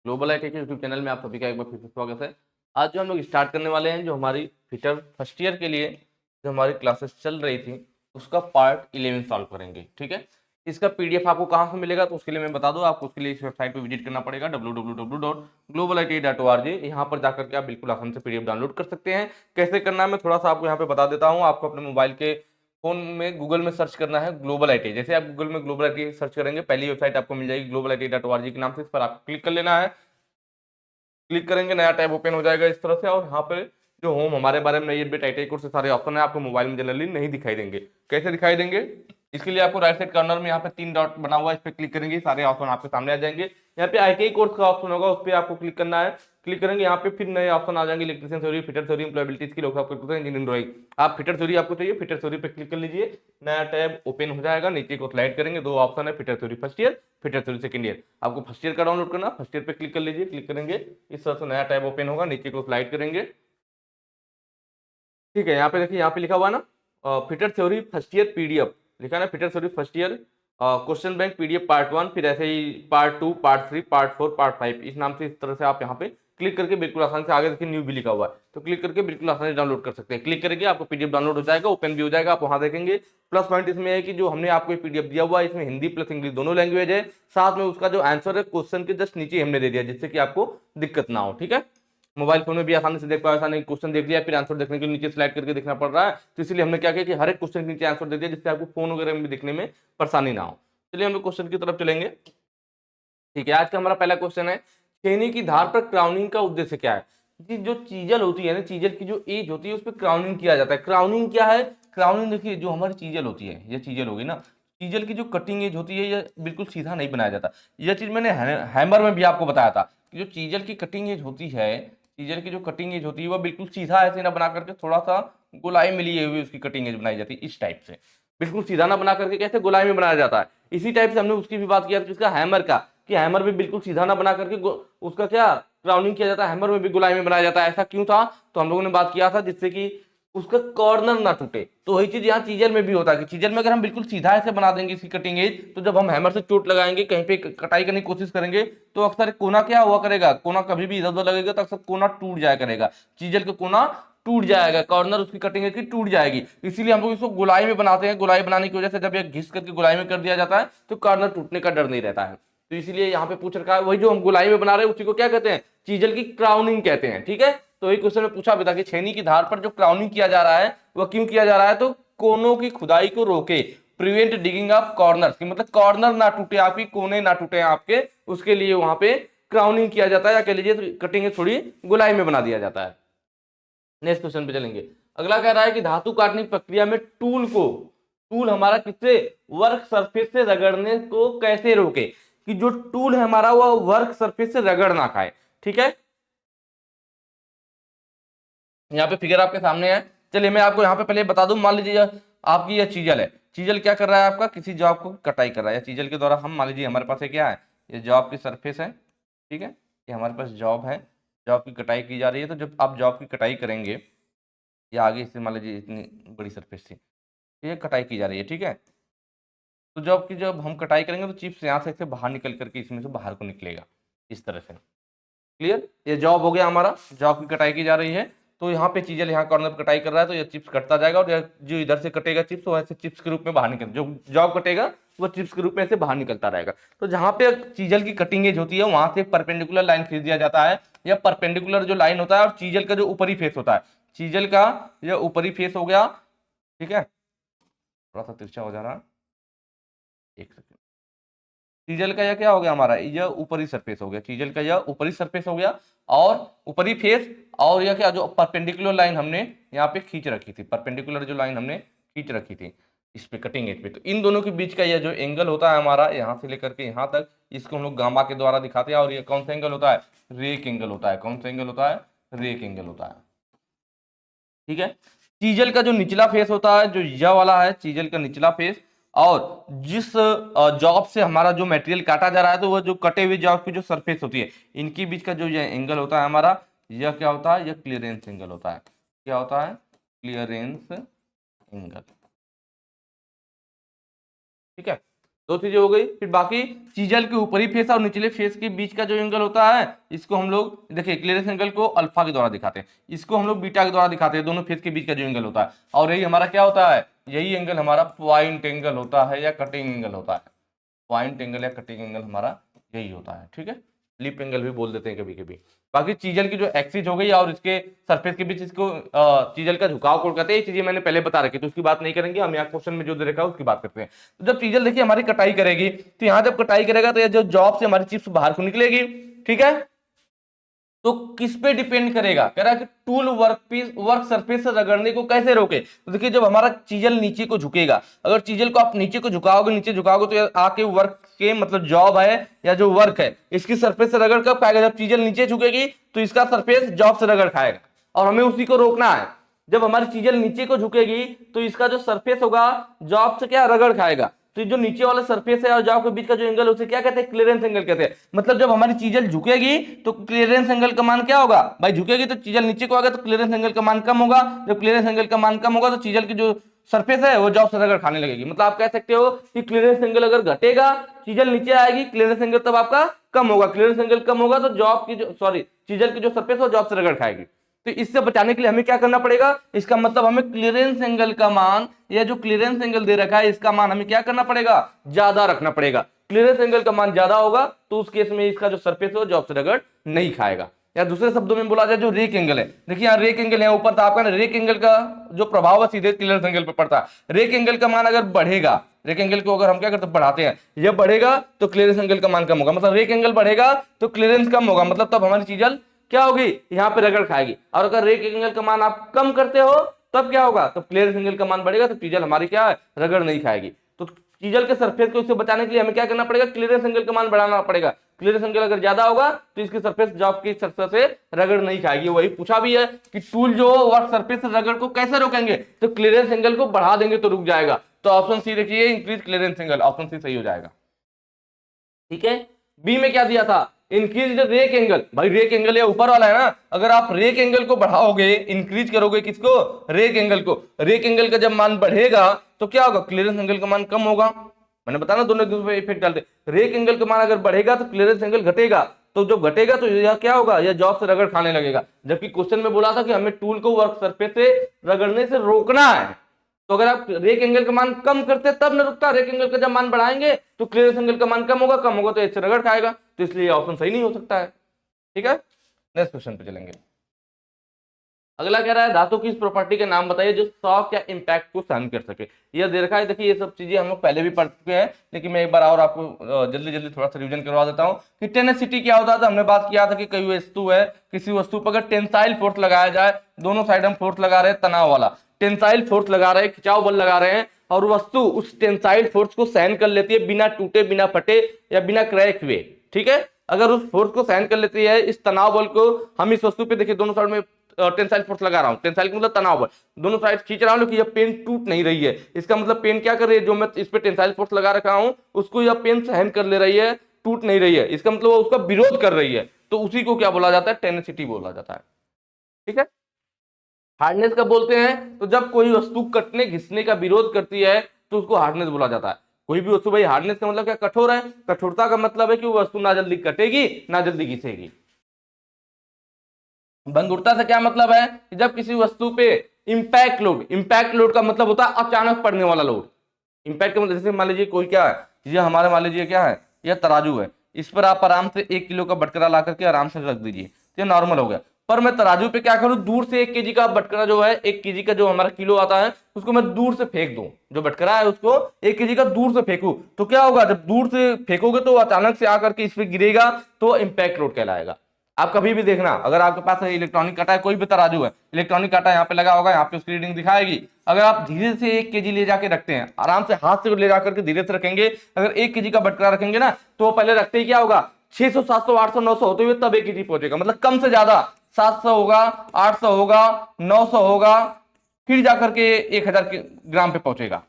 Global IT के YouTube channel में आप सभी का एक बार फिर से स्वागत है। आज जो हम लोग स्टार्ट करने वाले हैं, जो हमारी फिटर फर्स्ट ईयर के लिए जो हमारी क्लासेस चल रही थी उसका पार्ट 11 सॉल्व करेंगे। ठीक है, इसका पीडीएफ आपको कहाँ से मिलेगा तो उसके लिए मैं बता दूं, आपको उसके लिए इस वेबसाइट पर विजिट करना पड़ेगा www.globalit.org। यहाँ पर जाकर के आप बिल्कुल आसान से पीडीएफ डाउनलोड कर सकते हैं। कैसे करना है मैं थोड़ा सा आपको यहाँ पे बता देता हूँ। आपको अपने मोबाइल के फोन में गूगल में सर्च करना है ग्लोबल आईटी। जैसे आप गूगल में ग्लोबल आईटी सर्च करेंगे, पहली वेबसाइट आपको मिल जाएगी globalit.org के नाम से। इस पर आपको क्लिक कर लेना है। क्लिक करेंगे, नया टैब ओपन हो जाएगा इस तरह से, और यहाँ पे जो होम हमारे बारे में ये आईटी कोर्स से सारे ऑप्शन है आपको मोबाइल में जनरली नहीं दिखाई देंगे। कैसे दिखाई देंगे, इसके लिए आपको राइट साइड कॉर्नर में यहाँ पे 3 डॉट बना हुआ है, इस पर क्लिक करेंगे, सारे ऑप्शन आपके सामने आ जाएंगे। यहाँ पे आईटीआई कोर्स का ऑप्शन होगा, उस पर आपको क्लिक करना है। क्लिक करेंगे, यहाँ पे फिर नए ऑप्शन आ जाएंगे, electrician theory, fitter theory, employability skill, engineering drawing. आप फिटर थ्योरी आपको चाहिए, फिटर थ्योरी पे क्लिक कर लीजिए, नया टैब ओपन हो जाएगा। नीचे को स्लाइड करेंगे, दो ऑप्शन है, fitter theory first year, fitter theory second year. आपको फर्स्ट ईयर का डाउनलोड करना, फर्स्ट ईयर पे क्लिक कर लीजिए। क्लिक करेंगे, इस तरह से नया टैब ओपन होगा, नीचे को स्लाइड करेंगे। ठीक है, यहाँ पे देखिए, यहाँ पे लिखा हुआ है ना fitter theory first year PDF, लिखा है ना fitter theory first year question bank PDF part 1, फिर ऐसे ही पार्ट 2, पार्ट 3, पार्ट 4, पार्ट 5, इस नाम से इस तरह से आप यहाँ पे क्लिक करके बिल्कुल आसानी से, आगे देखिए न्यू भी लिखा हुआ है, तो क्लिक करके बिल्कुल आसानी से डाउनलोड कर सकते हैं। क्लिक करेंगे, आपको पीडीएफ डाउनलोड हो जाएगा, ओपन भी हो जाएगा, आप वहां देखेंगे। प्लस पॉइंट इसमें है कि जो हमने आपको पीडीएफ दिया हुआ है, इसमें हिंदी प्लस इंग्लिश दोनों लैंग्वेज है। साथ में उसका जो आंसर है क्वेश्चन के जस्ट नीचे हमने दे दिया, जिससे कि आपको दिक्कत ना हो। ठीक है, मोबाइल फोन में भी आसानी से देख पाओ, ऐसा नहीं क्वेश्चन देख लिया फिर आंसर देखने के लिए नीचे स्लाइड करके देखना पड़ रहा है। तो इसलिए हमने क्या किया कि हर एक क्वेश्चन के नीचे आंसर दे दिया, जिससे आपको फोन वगैरह में भी देखने में परेशानी ना हो। चलिए हम लोग क्वेश्चन की तरफ चलेंगे। ठीक है, आज का हमारा पहला क्वेश्चन है, छेनी की धार पर क्राउनिंग का उद्देश्य क्या है। जी, जो चीजल होती है ना, चीजल की जो एज होती है उस पर क्राउनिंग किया जाता है। क्राउनिंग क्या है, क्राउनिंग देखिए, जो हमारी चीजल होती है, ये चीजल होगी ना, चीजल की जो कटिंग एज होती है, ये बिल्कुल सीधा नहीं बनाया जाता। यह चीज मैंने हैमर में भी आपको बताया था कि जो चीजल की कटिंग एज होती है, चीजल की जो कटिंग एज होती है, वह बिल्कुल सीधा ऐसे ना बना करके थोड़ा सा गोलाई में लिए हुए उसकी कटिंग एज बनाई जाती है, इस टाइप से। बिल्कुल सीधा ना बना करके कैसे गोलाई में बनाया जाता है, इसी टाइप से हमने उसकी भी बात किया किसका, हैमर का, कि हैमर भी बिल्कुल सीधा ना बना करके उसका क्या क्राउनिंग किया जाता है, हैमर में भी गोलाई में बनाया जाता है। ऐसा क्यों था, तो हम लोगों ने बात किया था जिससे कि उसका कॉर्नर ना टूटे। तो वही चीज यहाँ चीजल में भी होता है कि चीजल में अगर हम बिल्कुल सीधा ऐसे बना देंगे इसकी कटिंग एज, तो जब हम हैमर से चोट लगाएंगे, कहीं पे कटाई करने की कोशिश करेंगे, तो अक्सर कोना क्या हुआ करेगा, कोना कभी भी इधर उधर लगेगा तो अक्सर कोना टूट जाया करेगा, चीजल का कोना टूट जाएगा, कॉर्नर उसकी कटिंग की टूट जाएगी। इसीलिए हम लोग इसको गोलाई में बनाते हैं। गोलाई बनाने की वजह से जब ये घिस करके गोलाई में कर दिया जाता है तो कॉर्नर टूटने का डर नहीं रहता है। तो इसलिए यहाँ पे पूछ रखा है, वही जो हम गोलाई में बना रहे हैं उसी को क्या कहते हैं, चीजल की क्राउनिंग कहते हैं। ठीक है, तो एक क्वेश्चन में पूछा भी था कि छेनी की धार पर जो क्राउनिंग किया जा रहा है वह क्यों किया जा रहा है, तो कोनों की खुदाई को रोके, प्रिवेंट डिगिंग ऑफ कॉर्नर, मतलब कॉर्नर ना टूटे आपकी, कोने ना टूटे आपके, उसके लिए वहां पे क्राउनिंग किया जाता है, या कह लीजिए कटिंग थोड़ी गोलाई में बना दिया जाता है। नेक्स्ट क्वेश्चन पे चलेंगे। अगला कह रहा है कि धातु काटने की प्रक्रिया में टूल हमारा किससे, वर्क सरफेस से रगड़ने को कैसे रोके, कि जो टूल है हमारा वह वर्क सरफेस से रगड़ ना खाए। ठीक है, यहाँ पे फिगर आपके सामने है। चलिए मैं आपको यहाँ पे पहले बता दूं, मान लीजिए आपकी यह चीजल है, चीजल क्या कर रहा है आपका, किसी जॉब को कटाई कर रहा है, या चीजल के द्वारा हम मान लीजिए हमारे पास क्या है, ये जॉब की सरफेस है। ठीक है, ये हमारे पास जॉब है, जॉब की कटाई की जा रही है। तो जब आप जॉब की कटाई करेंगे, या आगे इससे मान लीजिए इतनी बड़ी सरफेस थी, ये कटाई की जा रही है। ठीक है, तो जब हम कटाई करेंगे तो चिप्स यहाँ से बाहर निकल करके इसमें से बाहर को निकलेगा, इस तरह से। क्लियर, ये जॉब हो गया हमारा, जॉब की कटाई की जा रही है। तो यहाँ पे चीजें, यहाँ कॉर्नर पर कटाई कर रहा है, तो ये चिप्स कटता जाएगा, और जो इधर से कटेगा चिप्स, वो ऐसे चिप्स के रूप में बाहर निकल, जो जॉब कटेगा वो चिप्स के रूप में ऐसे बाहर निकलता रहेगा। तो जहाँ पे चीजल की कटिंग एज होती है वहां से परपेंडिकुलर लाइन खींच दिया जाता है, या परपेंडिकुलर जो लाइन होता है, और चीजल का जो ऊपरी फेस होता है, चीजल का जो ऊपरी फेस हो गया। ठीक है, थोड़ा सा तिरछा हो जा रहा है, एक सेकंड। चीजल का यह क्या हो गया हमारा, यह ऊपरी सरफेस हो गया, चीजल का यह ऊपरी सरफेस हो गया, और ऊपरी फेस, और यह क्या, जो परपेंडिकुलर लाइन हमने यहाँ पे खींच रखी थी, परपेंडिकुलर जो लाइन हमने खींच रखी थी इस पे कटिंग एज पे, तो इन दोनों के बीच का यह जो एंगल होता है हमारा, यहाँ से लेकर के यहाँ तक, इसको हम लोग गामा के द्वारा दिखाते हैं। और ये कौन सा एंगल होता है, रेक एंगल होता है। कौन सा एंगल होता है, रेक एंगल होता है। ठीक है, चीजल का जो निचला फेस होता है, जो यह वाला है चीजल का निचला फेस, और जिस जॉब से हमारा जो मटेरियल काटा जा रहा है, तो वो जो कटे हुए जॉब की जो सरफेस होती है, इनके बीच का जो ये एंगल होता है हमारा, यह क्या होता है, यह क्लियरेंस एंगल होता है। क्या होता है, क्लियरेंस एंगल। ठीक है, दो चीजें हो गई। फिर बाकी चीजल के ऊपरी फेस और निचले फेस के बीच का जो एंगल होता है इसको हम लोग देखिए क्लियरेंस एंगल को अल्फा के द्वारा दिखाते हैं, इसको हम लोग बीटा के द्वारा दिखाते हैं, दोनों फेस के बीच का जो एंगल होता है। और यही हमारा क्या होता है, यही एंगल हमारा पॉइंट एंगल होता है या कटिंग एंगल होता है। पॉइंट एंगल या कटिंग एंगल हमारा यही होता है, ठीक है। लिप एंगल भी बोल देते हैं कभी कभी। बाकी चीजल की जो एक्सिस हो गई और इसके सरफेस के बीच इसको चीजल का झुकाव कोण कहते हैं, ये चीजें मैंने पहले बता रखी, तो उसकी बात नहीं करेंगे हम, यहाँ क्वेश्चन में जो दे रखा है उसकी बात करते हैं। तो जब चीजल देखिए हमारी कटाई करेगी, तो यहाँ जब कटाई करेगा तो ये जो जॉब से हमारी चिप्स बाहर को निकलेगी, ठीक है। तो किस पे डिपेंड करेगा, कह रहा है कि टूल वर्क सरफेस से रगड़ने को कैसे रोके। तो देखिए जब हमारा चीजल नीचे को झुकेगा, अगर चीजल को आप नीचे को झुकाओगे, नीचे झुकाओगे तो आके वर्क के मतलब जॉब है या जो वर्क है इसकी सरफेस से रगड़ कब खाएगा, जब चीजल नीचे झुकेगी तो इसका सरफेस जॉब से रगड़ खाएगा, और हमें उसी को रोकना है। जब हमारी चीजल नीचे को झुकेगी तो इसका जो सरफेस होगा जॉब से क्या रगड़ खाएगा, तो जो नीचे वाला सरफेस है और जॉब के बीच का जो एंगल उसे क्या कहते हैं, क्लियरेंस एंगल कहते हैं। मतलब जब हमारी चीजल झुकेगी तो क्लियरेंस एंगल का मान क्या होगा भाई, झुकेगी तो चीजल नीचे को आएगा तो क्लियरेंस एंगल का मान कम होगा, जब क्लियरेंस एंगल का मान कम होगा तो चीजल की जो सरफेस है वो जॉब से रगड़ खाने लगेगी। मतलब आप कह सकते हो कि क्लियरेंस एंगल अगर घटेगा चीजल नीचे आएगी, क्लियरेंस एंगल तब आपका कम होगा, क्लियरेंस एंगल कम होगा तो जॉब की जो चीजल की जो सरफेस है वो जॉब से रगड़ खाएगी। तो इससे बचाने के लिए हमें क्या करना पड़ेगा, इसका मतलब हमें क्लियरेंस एंगल का मान या जो क्लियरेंस एंगल दे रखा है इसका मान हमें क्या करना पड़ेगा, ज्यादा रखना पड़ेगा। क्लियरेंस एंगल का मान ज्यादा होगा तो उस केस में इसका जो सरफेस है वो जॉब से रगड़ नहीं खाएगा। या दूसरे शब्दों में बोला जाए जो रेक एंगल है, देखिए यहाँ रेक एंगल है ऊपर, तो आपका रेक एंगल का जो प्रभाव है सीधे क्लियरेंस एंगल पर पड़ता है। रेक एंगल का मान अगर बढ़ेगा, रेक एंगल को अगर हम क्या करते हैं बढ़ाते हैं, ये बढ़ेगा तो क्लियरेंस एंगल का मान कम होगा, मतलब रेक एंगल बढ़ेगा तो क्लियरेंस कम होगा, मतलब तब हमारी चीजल क्या होगी, यहाँ पे रगड़ खाएगी। और अगर रेक एंगल का मान आप कम करते हो तब क्या होगा, तो क्लियरेंस एंगल का मान बढ़ेगा तो चीजल हमारी क्या है, रगड़ नहीं खाएगी। तो चीजल के सरफेस को इससे बचाने के लिए हमें क्या करना पड़ेगा, क्लियरेंस एंगल का मान बढ़ाना पड़ेगा। क्लियरेंस एंगल अगर ज्यादा होगा तो इसकी सरफेस जॉब की सरफेस से रगड़ नहीं खाएगी। वही पूछा भी है कि टूल जो वर्क सरफेस से रगड़ को कैसे रोकेंगे, तो क्लियरेंस एंगल को बढ़ा देंगे तो रुक जाएगा। तो ऑप्शन सी देखिए increase clearance angle, option C सही हो जाएगा, ठीक है। बी में क्या दिया था, इंक्रीज रेक एंगल, भाई रेक एंगल ये ऊपर वाला है ना, अगर आप रेक एंगल को बढ़ाओगे, इंक्रीज करोगे किसको, रेक एंगल को, रेक एंगल का जब मान बढ़ेगा तो क्या होगा, क्लियरेंस एंगल का मान कम होगा। मैंने बताया ना दोनों दूसरे इफेक्ट डालते, रेक एंगल का मान अगर बढ़ेगा तो क्लियरेंस एंगल घटेगा, तो जब घटेगा तो यह क्या होगा, यह जॉब से रगड़ खाने लगेगा। जबकि क्वेश्चन में बोला था कि हमें टूल को वर्क सरफेस से रगड़ने से रोकना है, तो अगर आप रेक एंगल का मान कम करते तब न रुकता, रेक एंगल का जब मान बढ़ाएंगे तो क्लियरेंस एंगल का मान कम होगा तो इससे रगड़ खाएगा, तो इसलिए ऑप्शन सही नहीं हो सकता है, ठीक है। नेक्स्ट क्वेश्चन पे चलेंगे। अगला कह रहा है धातु की इस प्रॉपर्टी के नाम बताइए जो शॉक या इंपैक्ट को सहन कर सके। यह दे रखा है, देखिए ये सब चीजें हम लोग पहले भी पढ़ चुके हैं, लेकिन मैं एक बार और आपको जल्दी जल्दी थोड़ा सा रिवीजन करवा देता हूँ कि टेनेसिटी क्या होता था। हमने बात किया था कि कोई वस्तु है, किसी वस्तु पर अगर टेंसाइल फोर्स लगाया जाए, दोनों साइड हम फोर्स लगा रहे हैं तनाव वाला, टेंसाइल फोर्स लगा रहे हैं, खिंचाव बल लगा रहे हैं, और वस्तु उस टेंसाइल फोर्स को सहन कर लेती है बिना टूटे, बिना फटे या बिना क्रैक हुए, ठीक है। अगर उस फोर्स को सहन कर लेती है, इस तनाव बल को, हम इस वस्तु पे देखिए दोनों साइड में टेंसाइल फोर्स लगा रहा हूं, टेंसाइल का मतलब तनाव बल, दोनों साइड खींच रहा हूं लेकिन यह पेन टूट नहीं रही है, इसका मतलब पेन क्या कर रही है, जो मैं इस पे टेंसाइल फोर्स लगा रखा हूं उसको यह पेन सहन कर ले रही है, टूट नहीं रही है, इसका मतलब वो उसका विरोध कर रही है, तो उसी को क्या बोला जाता है, टेनेसिटी बोला जाता है, ठीक है। हार्डनेस का बोलते हैं, तो जब कोई वस्तु कटने घिसने का विरोध करती है तो उसको हार्डनेस बोला जाता है। कोई भी वस्तु, भाई हार्डनेस का मतलब क्या, कठोर है, कठोरता का मतलब है कि वो वस्तु ना जल्दी कटेगी ना जल्दी घिसेगी। भंगुरता से क्या मतलब है कि जब किसी वस्तु पे इंपैक्ट लोड, इंपैक्ट लोड का मतलब होता है अचानक पड़ने वाला लोड। इंपैक्ट का मतलब जैसे मान लीजिए कोई क्या है, ये हमारे मान लीजिए क्या है, यह तराजू है, इस पर आप आराम से 1 किलो का बटकरा ला करके आराम से रख दीजिए, तो ये नॉर्मल हो गया। पर मैं तराजू पे क्या करूं, दूर से 1 केजी का बटकरा जो है, 1 केजी का जो हमारा किलो आता है उसको मैं दूर से फेंक दूं, जो बटकरा है उसको 1 केजी का दूर से फेंकूं, तो क्या होगा, जब दूर से फेंकोगे तो अचानक से आकर के इस पे गिरेगा तो इंपैक्ट लोड कहलाएगा। आप कभी भी देखना, अगर आपके पास इलेक्ट्रॉनिक कांटा है, कोई भी तराजू है, इलेक्ट्रॉनिक कांटा यहाँ पे लगा होगा, यहाँ पे उसकी रीडिंग दिखाएगी, अगर आप धीरे से 1 केजी ले जाके रखते हैं, आराम से हाथ से ले जाकर के धीरे से रखेंगे, अगर 1 केजी का बटकरा रखेंगे ना, तो पहले रखते ही क्या होगा, 600 700 800 900 होते हुए तब 1 केजी पहुंचेगा, मतलब कम से ज्यादा 700 होगा, 800 होगा, 900 होगा, फिर जाकर के 1000 ग्राम पे पहुंचेगा।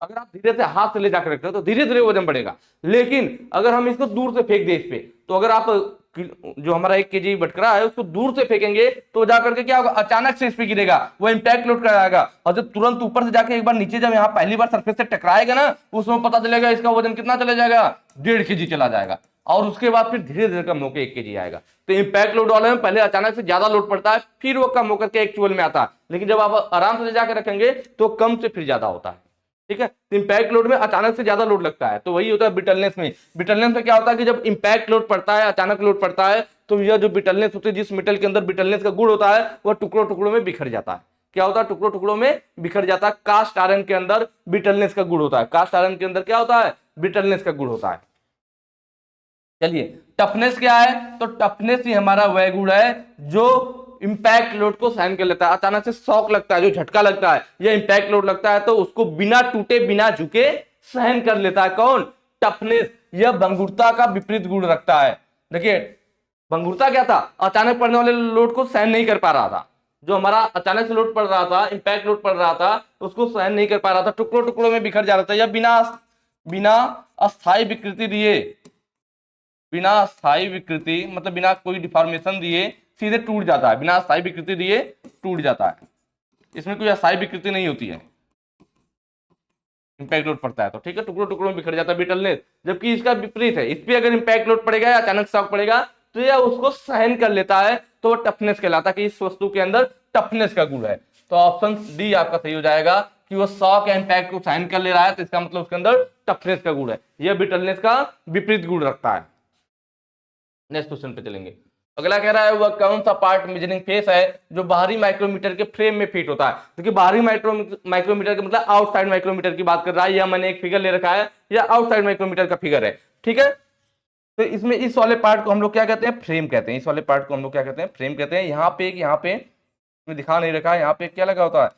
अगर आप धीरे से हाथ से ले जाकर रखते हो तो धीरे धीरे वजन बढ़ेगा, लेकिन अगर हम इसको दूर से फेंक दे इस पे, तो अगर आप जो हमारा 1 केजी बटकरा है उसको दूर से फेंकेंगे तो जाकर के क्या होगा, अचानक से इस पे गिरेगा, वो इंपैक्ट लोड कराएगा, और जब तुरंत ऊपर से जाके एक बार नीचे जब यहाँ पहली बार सरफेस से टकराएगा ना, उसमें पता चलेगा इसका वजन कितना चला जाएगा, 1.5 केजी चला जाएगा, और उसके बाद फिर धीरे धीरे कम होकर 1 केजी आएगा। तो इंपैक्ट लोड वाले में पहले अचानक से ज्यादा लोड पड़ता है, फिर वो कम होकर के एक्चुअल में आता है, लेकिन जब आप आराम से ले जाकर रखेंगे तो कम से फिर ज्यादा होता है। ठीक है, तो इंपैक्ट लोड में अचानक से ज्यादा लोड लगता है, तो वही होता है ब्रिटलनेस में। ब्रिटलनेस में क्या होता है कि जब इंपैक्ट लोड पड़ता है, अचानक लोड पड़ता है, तो यह जो ब्रिटलनेस होती है, जिस मेटल के अंदर ब्रिटलनेस का गुण होता है, वह टुकड़ों टुकड़ों में बिखर जाता है। क्या होता है, टुकड़ों टुकड़ों में बिखर जाता है। कास्ट आयरन के अंदर ब्रिटलनेस का गुण होता है, कास्ट आयरन के अंदर क्या होता है, ब्रिटलनेस का गुण होता है। चलिए, टफनेस क्या है, तो टफनेस ही हमारा वह गुण है जो इंपैक्ट लोड को सहन कर लेता है। अचानक से शॉक लगता है, जो झटका लगता है, या इंपैक्ट लोड लगता है, तो उसको बिना टूटे बिना झुके सहन कर लेता है। कौन, टफनेस। यह भंगुरता का विपरीत गुण रखता है। देखिए, भंगुरता क्या था, अचानक पड़ने वाले लोड को सहन नहीं कर पा रहा था। जो हमारा अचानक से लोड पड़ रहा था, इंपैक्ट लोड पड़ रहा था, उसको सहन नहीं कर पा रहा था, टुकड़ों टुकड़ों में बिखर जा रहा था, या बिना अस्थायी विकृति दिए, बिना स्थायी विकृति मतलब बिना कोई डिफॉर्मेशन दिए सीधे टूट जाता है, बिना स्थायी विकृति दिए टूट जाता है। इसमें कोई अस्थायी विकृति नहीं होती है, इंपैक्ट लोड पड़ता है तो। ठीक है, टुकड़ों टुकड़ों में बिखर जाता है ब्रिटलनेस। जबकि इसका विपरीत है, इस पे अगर इंपैक्ट लोड पड़ेगा या अचानक शॉक पड़ेगा तो यह उसको सहन कर लेता है, तो वो टफनेस कहलाता है कि इस वस्तु के अंदर टफनेस का गुण है। तो ऑप्शन डी आपका सही हो जाएगा कि वो शॉक या इंपैक्ट को सहन कर ले रहा है, तो इसका मतलब उसके अंदर टफनेस का गुण है। यह ब्रिटलनेस का विपरीत गुण रखता है। नेक्स्ट क्वेश्चन पे चलेंगे। अगला कह रहा है वह कौन सा पार्ट मेजरिंग फेस है जो बाहरी माइक्रोमीटर के फ्रेम में फिट होता है। देखिए, बाहरी माइक्रोमीटर का मतलब आउटसाइड माइक्रोमीटर की बात कर रहा है, यह मैंने एक फिगर ले रखा है, यह आउटसाइड माइक्रोमीटर का फिगर है। ठीक है, तो इसमें इस वाले पार्ट को हम लोग क्या कहते हैं, फ्रेम कहते हैं। इस वाले पार्ट को हम लोग क्या कहते हैं, फ्रेम कहते हैं। यहाँ पे दिखा नहीं रखा है, यहाँ पे क्या लगा होता है,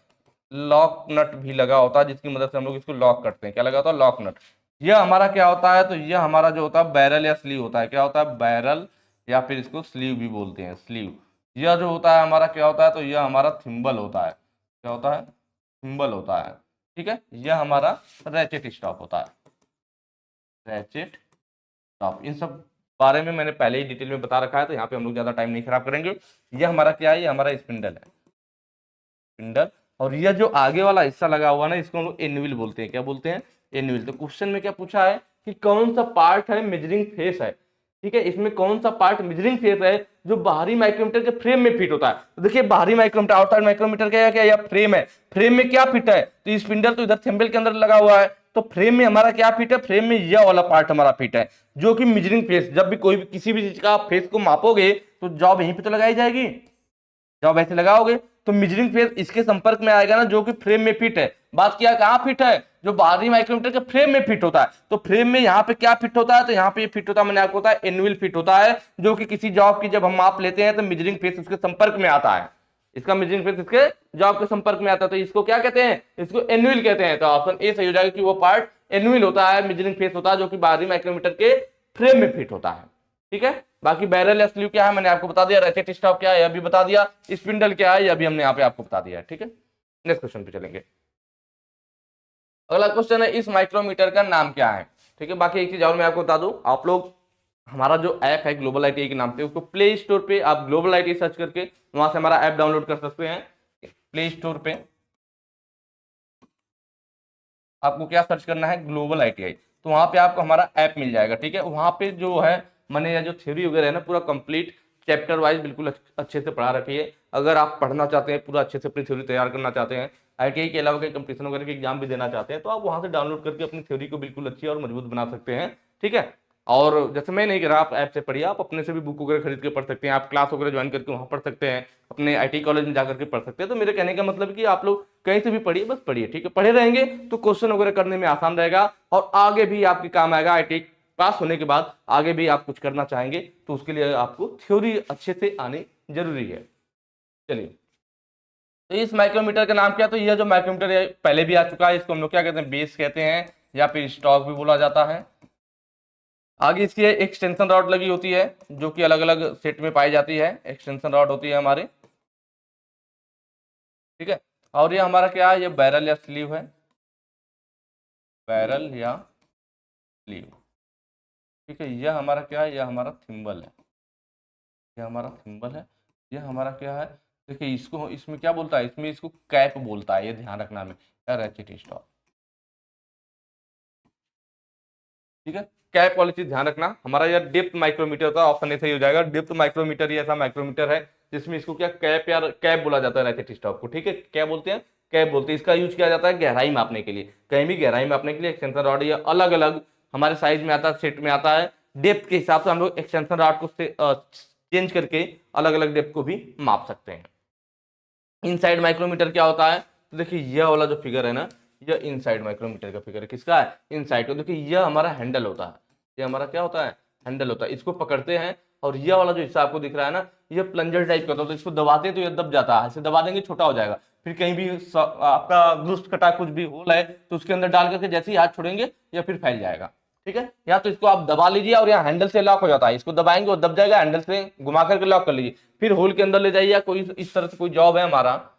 लॉक नट भी लगा होता है, जिसकी मदद से हम लोग इसको लॉक करते हैं। क्या लगा होता है, लॉक नट। यह हमारा क्या होता है, तो यह हमारा जो होता है बैरल या स्लीव होता है। क्या होता है, बैरल, या फिर इसको स्लीव भी बोलते हैं, स्लीव। यह जो होता है हमारा क्या होता है, तो यह हमारा थिम्बल होता है। क्या होता है, थिम्बल होता है। ठीक है, यह हमारा रैचेट स्टॉप होता है, रैचेट स्टॉप। इन सब बारे में मैंने पहले ही डिटेल में बता रखा है, तो यहाँ पे हम लोग ज्यादा टाइम नहीं खराब करेंगे। यह हमारा क्या है, ये हमारा स्पिंडल है, स्पिंडल। और यह जो आगे वाला हिस्सा लगा हुआ ना, इसको हम लोग एन्विल बोलते हैं। क्या बोलते हैं, एन्विल। तो क्वेश्चन में क्या पूछा है कि कौन सा पार्ट है मेजरिंग फेस है। ठीक है, इसमें कौन सा पार्ट मेजरिंग फेस है जो बाहरी माइक्रोमीटर के फ्रेम में फिट होता है। तो देखिए, बाहरी माइक्रोमीटर, आउटसाइड माइक्रोमीटर क्या है, क्या फ्रेम है। फ्रेम में क्या फिट है, तो स्पिंडल तो इधर थिम्बल के अंदर लगा हुआ है, तो फ्रेम में हमारा क्या फिट है, फ्रेम में यह वाला पार्ट हमारा फिट है, जो कि मेजरिंग फेस। जब भी कोई भी किसी भी चीज का फेस को मापोगे तो जॉब यहीं पे तो लगाई जाएगी, जब ऐसे लगाओगे तो मेजरिंग फेस इसके संपर्क में आएगा ना, जो कि फ्रेम में फिट है। बात किया कहां फिट है, जो बाहरी माइक्रोमीटर के फ्रेम में फिट होता है। तो फ्रेम में यहाँ पे क्या फिट होता है, तो यहाँ पे फिट होता है, मैंने आपको बताया एनुअल फिट होता है, जो कि किसी जॉब की जब हम माप लेते हैं तो मेजरिंग फेस उसके संपर्क में आता है। इसका मेजरिंग फेस इसके जॉब के संपर्क में आता है, तो इसको क्या कहते हैं, इसको एनुअल कहते हैं। तो ऑप्शन ए सही हो जाएगा कि वो पार्ट एनुअल होता है, मेजरिंग फेस होता है, जो कि बाहरी माइक्रोमीटर के फ्रेम में फिट होता है। ठीक है, बाकी बैरल या स्लीव क्या है मैंने आपको बता दिया, रैचेट स्टॉप क्या है यह भी बता दिया, स्पिंडल क्या है यह भी हमने यहाँ पे आपको बता दिया है। ठीक है, नेक्स्ट क्वेश्चन पे चलेंगे। अगला क्वेश्चन है इस माइक्रोमीटर का नाम क्या है। ठीक है, बाकी एक चीज और मैं आपको बता दूं, आप लोग हमारा जो ऐप है ग्लोबल आईटी के नाम से, उसको प्ले स्टोर पे आप ग्लोबल आईटी सर्च करके वहां से हमारा ऐप डाउनलोड कर सकते हैं। प्ले स्टोर पे आपको क्या सर्च करना है, ग्लोबल आईटीआई, तो वहां पे आपको हमारा ऐप मिल जाएगा। ठीक है, वहां पे जो है मैंने जो थ्योरी वगैरह है ना, पूरा कंप्लीट चैप्टर वाइज बिल्कुल अच्छे से पढ़ा रखी है। अगर आप पढ़ना चाहते हैं, पूरा अच्छे से अपनी थ्योरी तैयार करना चाहते हैं, आईटीआई के अलावा कई कंपटीशन वगैरह के एग्जाम भी देना चाहते हैं, तो आप वहां से डाउनलोड करके अपनी थ्योरी को बिल्कुल अच्छी और मजबूत बना सकते हैं। ठीक है, और जैसे मैं नहीं कह रहा, आप ऐप से पढ़िए, आप अपने से भी बुक वगैरह खरीद के पढ़ सकते हैं, आप क्लास वगैरह ज्वाइन करके वहां पढ़ सकते हैं, अपने आईटी कॉलेज में जाकर के पढ़ सकते हैं। तो मेरे कहने का मतलब कि आप लोग कहीं से भी पढ़िए, बस पढ़िए। ठीक है, पढ़े रहेंगे तो क्वेश्चन वगैरह करने में आसान रहेगा, और आगे भी आपके काम आएगा। आईटी पास होने के बाद आगे भी आप कुछ करना चाहेंगे तो उसके लिए आपको थ्योरी अच्छे से आनी जरूरी है। चलिए, तो इस माइक्रोमीटर का नाम क्या, तो यह जो माइक्रोमीटर है पहले भी आ चुका है, इसको हम लोग क्या कहते हैं, बेस कहते हैं, या फिर स्टॉक भी बोला जाता है। आगे इसकी एक्सटेंशन रॉड लगी होती है, जो कि अलग अलग सेट में पाई जाती है, एक्सटेंशन रॉड होती है हमारे। ठीक है, और ये हमारा क्या है, ये बैरल या स्लीव है, बैरल या स्लीव। ठीक है, यह हमारा क्या है, यह हमारा थिम्बल है। ये हमारा सिंबल है, ये हमारा क्या है, देखिए इसको इसमें क्या बोलता है, इसमें इसको कैप बोलता है, ये ध्यान रखना में, रैचेट स्टॉप। ठीक है, कैप वाली चीज ध्यान रखना। हमारा यह डेप्थ माइक्रोमीटर का ऑप्शन ऐसे ही हो जाएगा। डेप्थ माइक्रोमीटर ये ऐसा माइक्रोमीटर है जिसमें इसको क्या कैप या कैप बोला जाता है, रैचेट स्टॉप को। ठीक है, क्या बोलते हैं, कैप बोलते हैं। इसका यूज किया जाता है गहराई मापने के लिए, कहीं भी गहराई मापने के लिए एक्सटेंशन रॉड या अलग अलग हमारे साइज में आता है, सेट में आता है। डेप्थ के हिसाब से हम लोग एक्सटेंशन रॉड को चेंज करके अलग अलग डेप्थ को भी माप सकते हैं। इनसाइड माइक्रोमीटर क्या होता है, तो देखिए यह वाला जो फिगर है ना, यह इनसाइड माइक्रोमीटर का फिगर है। किसका है, इनसाइड का। देखिए यह हमारा हैंडल होता है, ये हमारा क्या होता है, हैंडल होता है। इसको पकड़ते हैं और यह वाला जो हिस्सा आपको दिख रहा है ना, यह प्लंजर टाइप का होता है। तो इसको दबाते हैं तो यह दब जाता है, ऐसे दबा देंगे छोटा हो जाएगा। फिर कहीं भी आपका ग्रुस्ट कटा कुछ भी होल है तो उसके अंदर डाल करके जैसे ही हाथ छोड़ेंगे या फिर फैल जाएगा। ठीक है, या तो इसको आप दबा लीजिए और यहाँ हैंडल से लॉक हो जाता है, इसको दबाएंगे और दब जाएगा, हैंडल से घुमा करके लॉक कर लीजिए, फिर होल के अंदर ले जाइए। या कोई इस तरह से कोई जॉब है हमारा,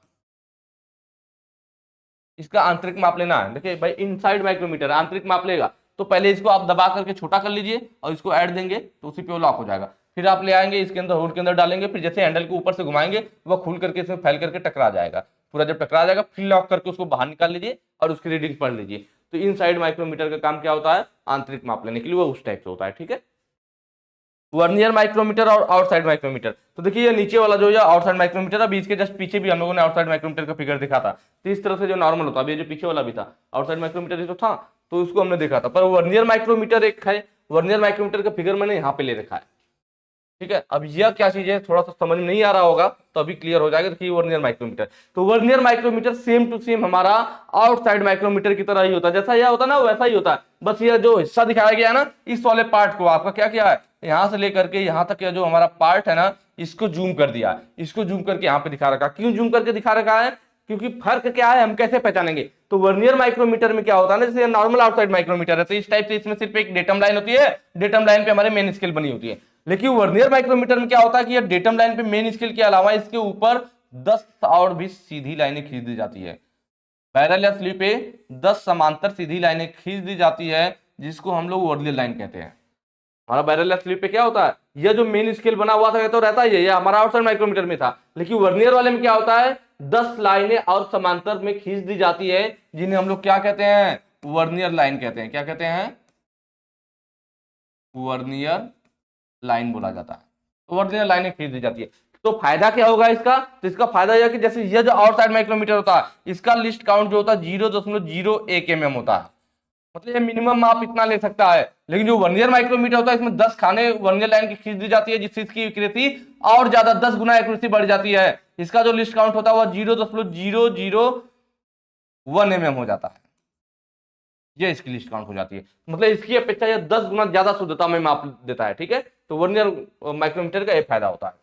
इसका आंतरिक माप लेना है। देखिए भाई इनसाइड माइक्रोमीटर आंतरिक माप लेगा, तो पहले इसको आप दबा करके छोटा कर लीजिए और इसको ऐड देंगे तो उसी पे वो लॉक हो जाएगा। फिर आप ले आएंगे इसके अंदर, होल के अंदर डालेंगे, फिर जैसे हैंडल को ऊपर से घुमाएंगे वह खुल करके इसमें फैल करके टकरा जाएगा। पूरा जब टकरा जाएगा फिर लॉक करके उसको बाहर निकाल लीजिए और उसकी रीडिंग पढ़ लीजिए। तो इनसाइड माइक्रोमीटर का काम क्या होता है, आंतरिक माप लेने के लिए, वो उस टाइप से होता है। ठीक है, वर्नियर माइक्रोमीटर और आउटसाइड माइक्रोमीटर। तो देखिए ये नीचे वाला जो है आउटसाइड माइक्रोमीटर, अभी इसके जस्ट पीछे भी हम लोगों ने आउटसाइड माइक्रोमीटर का फिगर देखा था। तो इस तरह से जो नॉर्मल होता है, अभी जो पीछे वाला भी था आउटसाइड माइक्रोमीटर जो था, तो उसको हमने देखा था। पर वर्नियर माइक्रोमीटर एक है, वर्नियर माइक्रोमीटर का फिगर मैंने यहाँ पे ले रखा है। ठीक है, अब यह क्या चीज है थोड़ा सा समझ में नहीं आ रहा होगा तो अभी क्लियर हो जाएगा। देखिए वर्नियर माइक्रोमीटर, तो vernier micrometer same to same हमारा आउटसाइड माइक्रोमीटर की तरह ही होता है, जैसा यह होता है ना वैसा ही होता है। बस यह जो हिस्सा दिखाया गया ना, इस वाले पार्ट को आपका क्या किया है, यहां से लेकर के यहां तक जो हमारा पार्ट है ना, इसको जूम कर दिया, इसको जूम करके यहाँ पे दिखा रखा। क्यों जूम करके दिखा रखा है, क्योंकि फर्क क्या है हम कैसे पहचानेंगे। तो वर्नियर माइक्रोमीटर में क्या होता है ना, जैसे नॉर्मल आउटसाइड माइक्रोमीटर है तो इस टाइप से इसमें सिर्फ एक डेटम लाइन होती है, डेटम लाइन पे हमारे मेन स्केल बनी होती है। लेकिन वर्नियर माइक्रोमीटर में क्या होता है कि ये डेटम लाइन पे मेन स्केल के अलावा इसके ऊपर 10 और भी सीधी लाइनें खींच दी जाती है। पैरेलल या स्लीव पे 10 समांतर सीधी लाइनें खींच दी जाती है, जिसको हम लोग वर्नियर लाइन कहते हैं। हमारा पैरेलल स्लीव पे क्या होता है, यह जो मेन स्केल बना हुआ था ये तो रहता ही है, ये हमारा आउटसाइड माइक्रोमीटर में था। लेकिन वर्नियर वाले में क्या होता है, 10 लाइनें और समांतर में खींच दी जाती है, जिन्हें हम लोग क्या कहते हैं, वर्नियर लाइन कहते हैं। क्या कहते हैं, वर्नियर लाइन बोला जाता है। तो वर्नियर लाइनें खींच दी जाती है। तो फायदा क्या होगा इसका, तो इसका फायदा यह कि जैसे यह जो आउटसाइड माइक्रोमीटर होता है, इसका लिस्ट काउंट जो होता है 0.01 mm होता है, मतलब ये मिनिमम माप इतना ले सकता है। लेकिन जो वर्नियर माइक्रोमीटर होता है, इसमें 10 खाने वर्नियर लाइन की खींच दी जाती है, जिससे इसकी एक्यूरेसी और ज्यादा 10 गुना एक्यूरेसी बढ़ जाती है। इसका जो लिस्ट काउंट होता है वह 0.001 mm हो जाता है, ये इसकी लिस्ट काउंट हो जाती है। मतलब इसकी अपेक्षा यह 10 गुना ज्यादा शुद्धता में माप देता है। ठीक है, तो वर्नियर माइक्रोमीटर का एक फायदा होता है।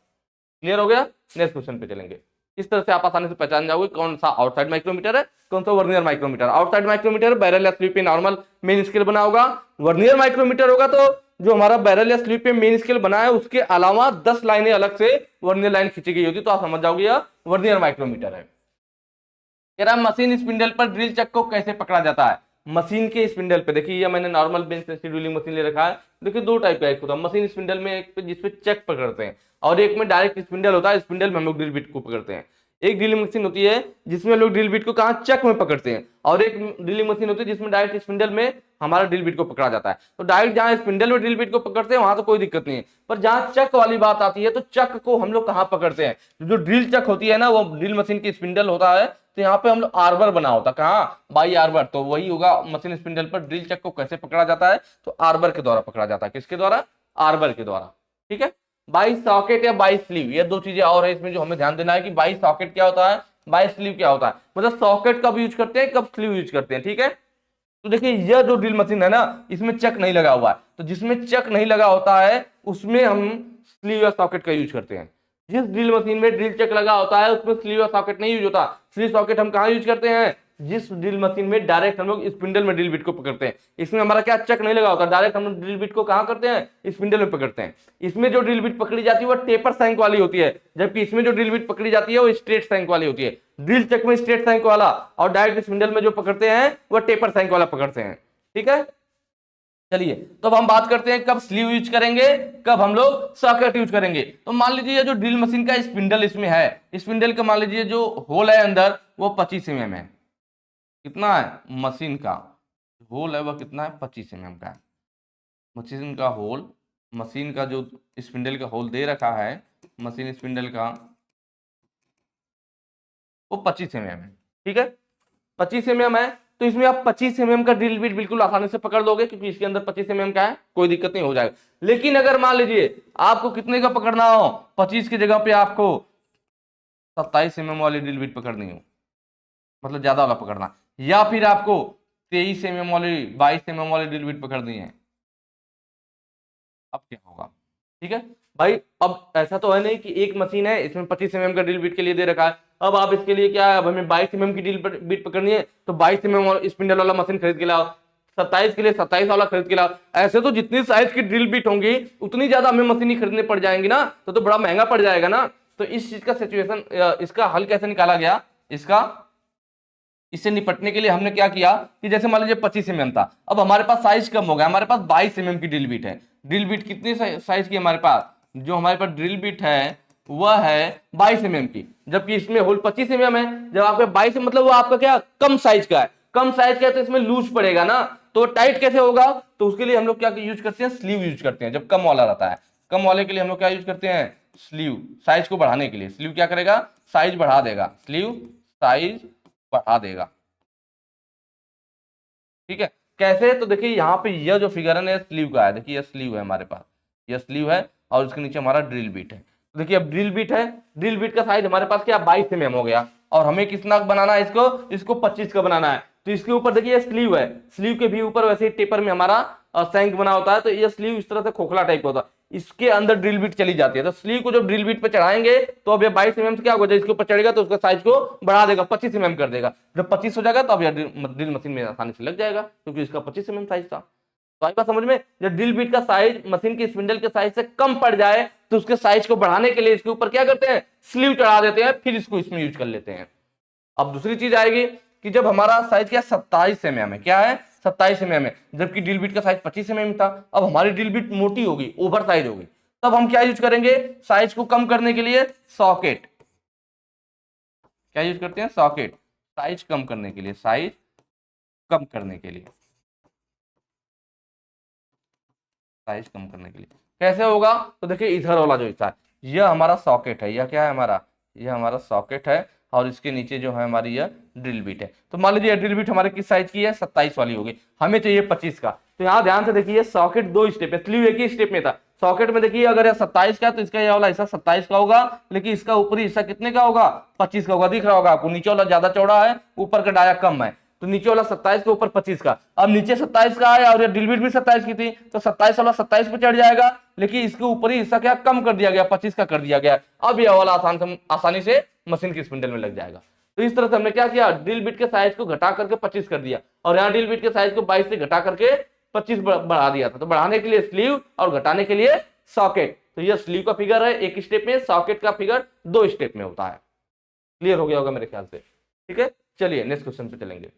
क्लियर हो गया, नेक्स्ट क्वेश्चन पे चलेंगे। इस तरह से आप आसानी से पहचान जाओगे कौन सा आउटसाइड माइक्रोमीटर है, कौन सा vernier micrometer. Outside micrometer barrel या स्लीव पे नॉर्मल मेन स्केल बना होगा, वर्नियर माइक्रोमीटर होगा तो जो हमारा बैरल या स्लीव पे मेन स्केल बना है उसके अलावा 10 लाइनें अलग से वर्नियर लाइन खींची गई होती, तो आप समझ जाओगे यह वर्नियर माइक्रोमीटर है। कह रहा मशीन स्पिंडल पर ड्रिल चक को कैसे पकड़ा जाता है। मशीन के स्पिंडल पे देखिए, ये मैंने नॉर्मल बेंच ड्रिलिंग मशीन ले रखा है। देखिए दो टाइप का एक होता है मशीन स्पिंडल में, एक पे जिसपे चक पकड़ते हैं और एक में डायरेक्ट स्पिंडल होता है। स्पिंडल में हम लोग ड्रिल बिट को पकड़ते हैं। एक ड्रिलिंग मशीन होती है जिसमें हम लोग ड्रिल बिट को कहाँ, चक में पकड़ते हैं, और एक ड्रिलिंग मशीन होती है जिसमें डायरेक्ट स्पिंडल में हमारा ड्रिल बिट को पकड़ा जाता है। तो डायरेक्ट जहाँ स्पिंडल में ड्रिल बिट को पकड़ते हैं वहां तो कोई दिक्कत नहीं है, पर जहाँ चक वाली बात आती है तो चक को हम लोग कहाँ पकड़ते हैं, जो ड्रिल चक होती है ना, वो ड्रिल मशीन की स्पिंडल होता है, तो यहाँ पे हम लोग आर्बर बना होता, कहाँ, बाई आर्बर। तो वही होगा मशीन स्पिंडल पर ड्रिल चक को कैसे पकड़ा जाता है, तो आर्बर के द्वारा पकड़ा जाता है। किसके द्वारा, आर्बर के द्वारा। ठीक है, बाई सॉकेट या बाई स्लीव, ये दो चीजें और है इसमें जो हमें ध्यान देना है कि बाई सॉकेट क्या होता है, बाई स्लीव क्या होता है। मतलब सॉकेट कब यूज करते हैं, कब स्लीव यूज करते हैं। ठीक है, तो देखिए यह जो ड्रिल मशीन है ना, इसमें चक नहीं लगा हुआ है, तो जिसमें चक नहीं लगा होता है उसमें हम स्लीव या सॉकेट का यूज करते हैं। जिस ड्रिल मशीन में ड्रिल चक लगा होता है उसमें स्लीव या सॉकेट नहीं यूज होता। स्लीव सॉकेट हम कहाँ यूज करते हैं, जिस ड्रिल मशीन में डायरेक्ट हम लोग स्पिंडल में ड्रिल बिट को पकड़ते हैं। इसमें हमारा क्या, चक नहीं लगा होता, डायरेक्ट हम लोग ड्रिल बिट को कहाँ करते हैं, स्पिंडल में पकड़ते हैं। इसमें जो ड्रिल बिट पकड़ी जाती है वो टेपर सैंक वाली होती है, जबकि इसमें जो ड्रिल बिट पकड़ी जाती है वो स्ट्रेट सैंक वाली होती है। ड्रिल चक में स्ट्रेट सैंक वाला और डायरेक्ट स्पिंडल में जो पकड़ते हैं वो टेपर सैंक वाला पकड़ते हैं। ठीक है, चलिए तो अब हम बात करते हैं कब स्लीव यूज करेंगे, कब हम लोग सॉकेट यूज करेंगे। तो मान लीजिए जो ड्रिल मशीन का स्पिंडल इसमें है, स्पिंडल का मान लीजिए जो होल है अंदर वो 25 mm है। कितना है मशीन का होल है वह कितना है 25 mm का है। मशीन का होल, मशीन का जो स्पिंडल का होल दे रखा है मशीन स्पिंडल का वो 25 mm है। ठीक है 25 mm है, तो इसमें आप 25 mm का ड्रिल बिट बिल्कुल आसानी से पकड़ लोगे क्योंकि इसके अंदर 25 mm का है, कोई दिक्कत नहीं हो जाएगा। लेकिन अगर मान लीजिए आपको कितने का पकड़ना हो, 25 की जगह पे आपको 27 mm वाली ड्रिल बिट पकड़नी हो, मतलब ज्यादा वाला पकड़ना, या फिर आपको 23 mm वाली 22 mm वाली ड्रिल बिट पकड़नी है, अब क्या होगा। ठीक है भाई, अब ऐसा तो है नहीं कि एक मशीन है इसमें 25 mm का ड्रिल बिट के लिए दे रखा है, अब आप इसके लिए क्या है, अब हमें 22 mm की ड्रिल बिट पकड़नी है तो 22 mm स्पिंडल वाला मशीन खरीद के लाओ, 27 के लिए 27 वाला खरीद के लाओ। ऐसे तो जितनी साइज की ड्रिल बिट होंगी उतनी ज्यादा हमें मशीन ही खरीदने पड़ जाएंगी ना, तो बड़ा महंगा पड़ जाएगा ना। तो इस चीज का सिचुएशन, इसका हल कैसे निकाला गया, इससे निपटने के लिए हमने क्या किया कि जैसे मान लीजिए 25 mm था, अब हमारे पास साइज कम हो गया, हमारे पास 22 mm की ड्रिल बिट है। ड्रिल बिट कितनी साइज की हमारे पास, जो हमारे पास ड्रिल बिट है वह है 22 mm की, जबकि इसमें होल 25 mm है। जब आपके 22 मतलब वो आपका क्या कम साइज का है, कम साइज का है तो इसमें लूज पड़ेगा ना, तो टाइट कैसे होगा, तो उसके लिए हम लोग क्या यूज करते हैं, स्लीव यूज करते हैं। जब कम वाला रहता है, कम वाले के लिए हम लोग क्या यूज करते हैं, स्लीव, साइज को बढ़ाने के लिए। स्लीव क्या करेगा, साइज बढ़ा देगा, स्लीव साइज बढ़ा देगा। ठीक है कैसे, तो देखिए यहाँ पे यह जो फिगर है ना स्लीव का है, देखिए यह स्लीव है हमारे पास, यह स्लीव है और उसके नीचे हमारा ड्रिल बीट है। तो देखिए अब ड्रिल बीट है, ड्रिल बीट का साइज हमारे पास क्या 22 mm हो गया, और हमें कितना बनाना है इसको 25 का बनाना है। तो इसके ऊपर देखिए स्लीव है, स्लीव के भी ऊपर वैसे ही टेपर में हमारा सैंक बना होता है, तो ये स्लीव इस तरह से खोखला टाइप का होता है, इसके अंदर ड्रिल बीट चली जाती है। तो स्लीव को जब ड्रिल बीट पे चढ़ाएंगे तो अब ये 22 mm से क्या होगा, जब इसके ऊपर चढ़ेगा तो उसका साइज को बढ़ा देगा, 25 mm कर देगा। जब 25 हो जाएगा तो अब यह ड्रिल मशीन में आसानी से लग जाएगा क्योंकि इसका 25 mm साइज था। तो आई बात समझ में, जब ड्रिल बीट का साइज मशीन की स्पिंडल के साइज से कम पड़ जाए तो उसके साइज को बढ़ाने के लिए इसके ऊपर क्या करते हैं, स्लीव चढ़ा देते हैं, फिर इसको इसमें यूज कर लेते हैं। अब दूसरी चीज आएगी कि जब हमारा साइज क्या 27 mm है, क्या है 27 mm है, जबकि ड्रिल बिट का साइज 25 mm था, अब हमारी ड्रिल बिट मोटी होगी, ओवर साइज होगी, तब हम क्या यूज करेंगे, साइज को कम करने के लिए सॉकेट, क्या यूज करते हैं, सॉकेट, साइज कम करने के लिए, साइज कम करने के लिए, साइज कम करने के लिए कैसे होगा, तो देखिए इधर वाला जो हिस्सा है यह हमारा सॉकेट है, यह क्या है हमारा, यह हमारा सॉकेट है, और इसके नीचे जो है हमारी यह ड्रिल बीट है। तो मान लीजिए ड्रिल बीट हमारे किस साइज की है, 27 वाली होगी, हमें चाहिए 25 का। तो यहाँ ध्यान से देखिए सॉकेट दो स्टेप है, स्लीव एक ही स्टेप में था। सॉकेट में देखिए अगर यह 27 का तो इसका यह वाला हिस्सा 27 का होगा, लेकिन इसका ऊपरी हिस्सा कितने का होगा, 25 का होगा। दिख रहा होगा आपको, नीचे वाला ज्यादा चौड़ा है, ऊपर का डाया कम है, तो नीचे वाला 27 के ऊपर 25 का। अब नीचे 27 का आया और ये ड्रिल बिट भी 27 की थी, तो 27 वाला 27 पे चढ़ जाएगा, लेकिन इसके ऊपरी हिस्सा क्या कम कर दिया गया, 25 का कर दिया गया। अब यह वाला आसानी से मशीन की स्पिंडल में लग जाएगा। तो इस तरह से हमने क्या किया, ड्रिल बिट के साइज को घटा करके 25 कर दिया, और यहाँ ड्रिल बिट के साइज को 22 से घटा करके 25 बढ़ा दिया था। तो बढ़ाने के लिए स्लीव और घटाने के लिए सॉकेट। तो यह स्लीव का फिगर है एक स्टेप में, सॉकेट का फिगर 2 स्टेप में होता है। क्लियर हो गया होगा मेरे ख्याल से। ठीक है चलिए नेक्स्ट क्वेश्चन पे चलेंगे।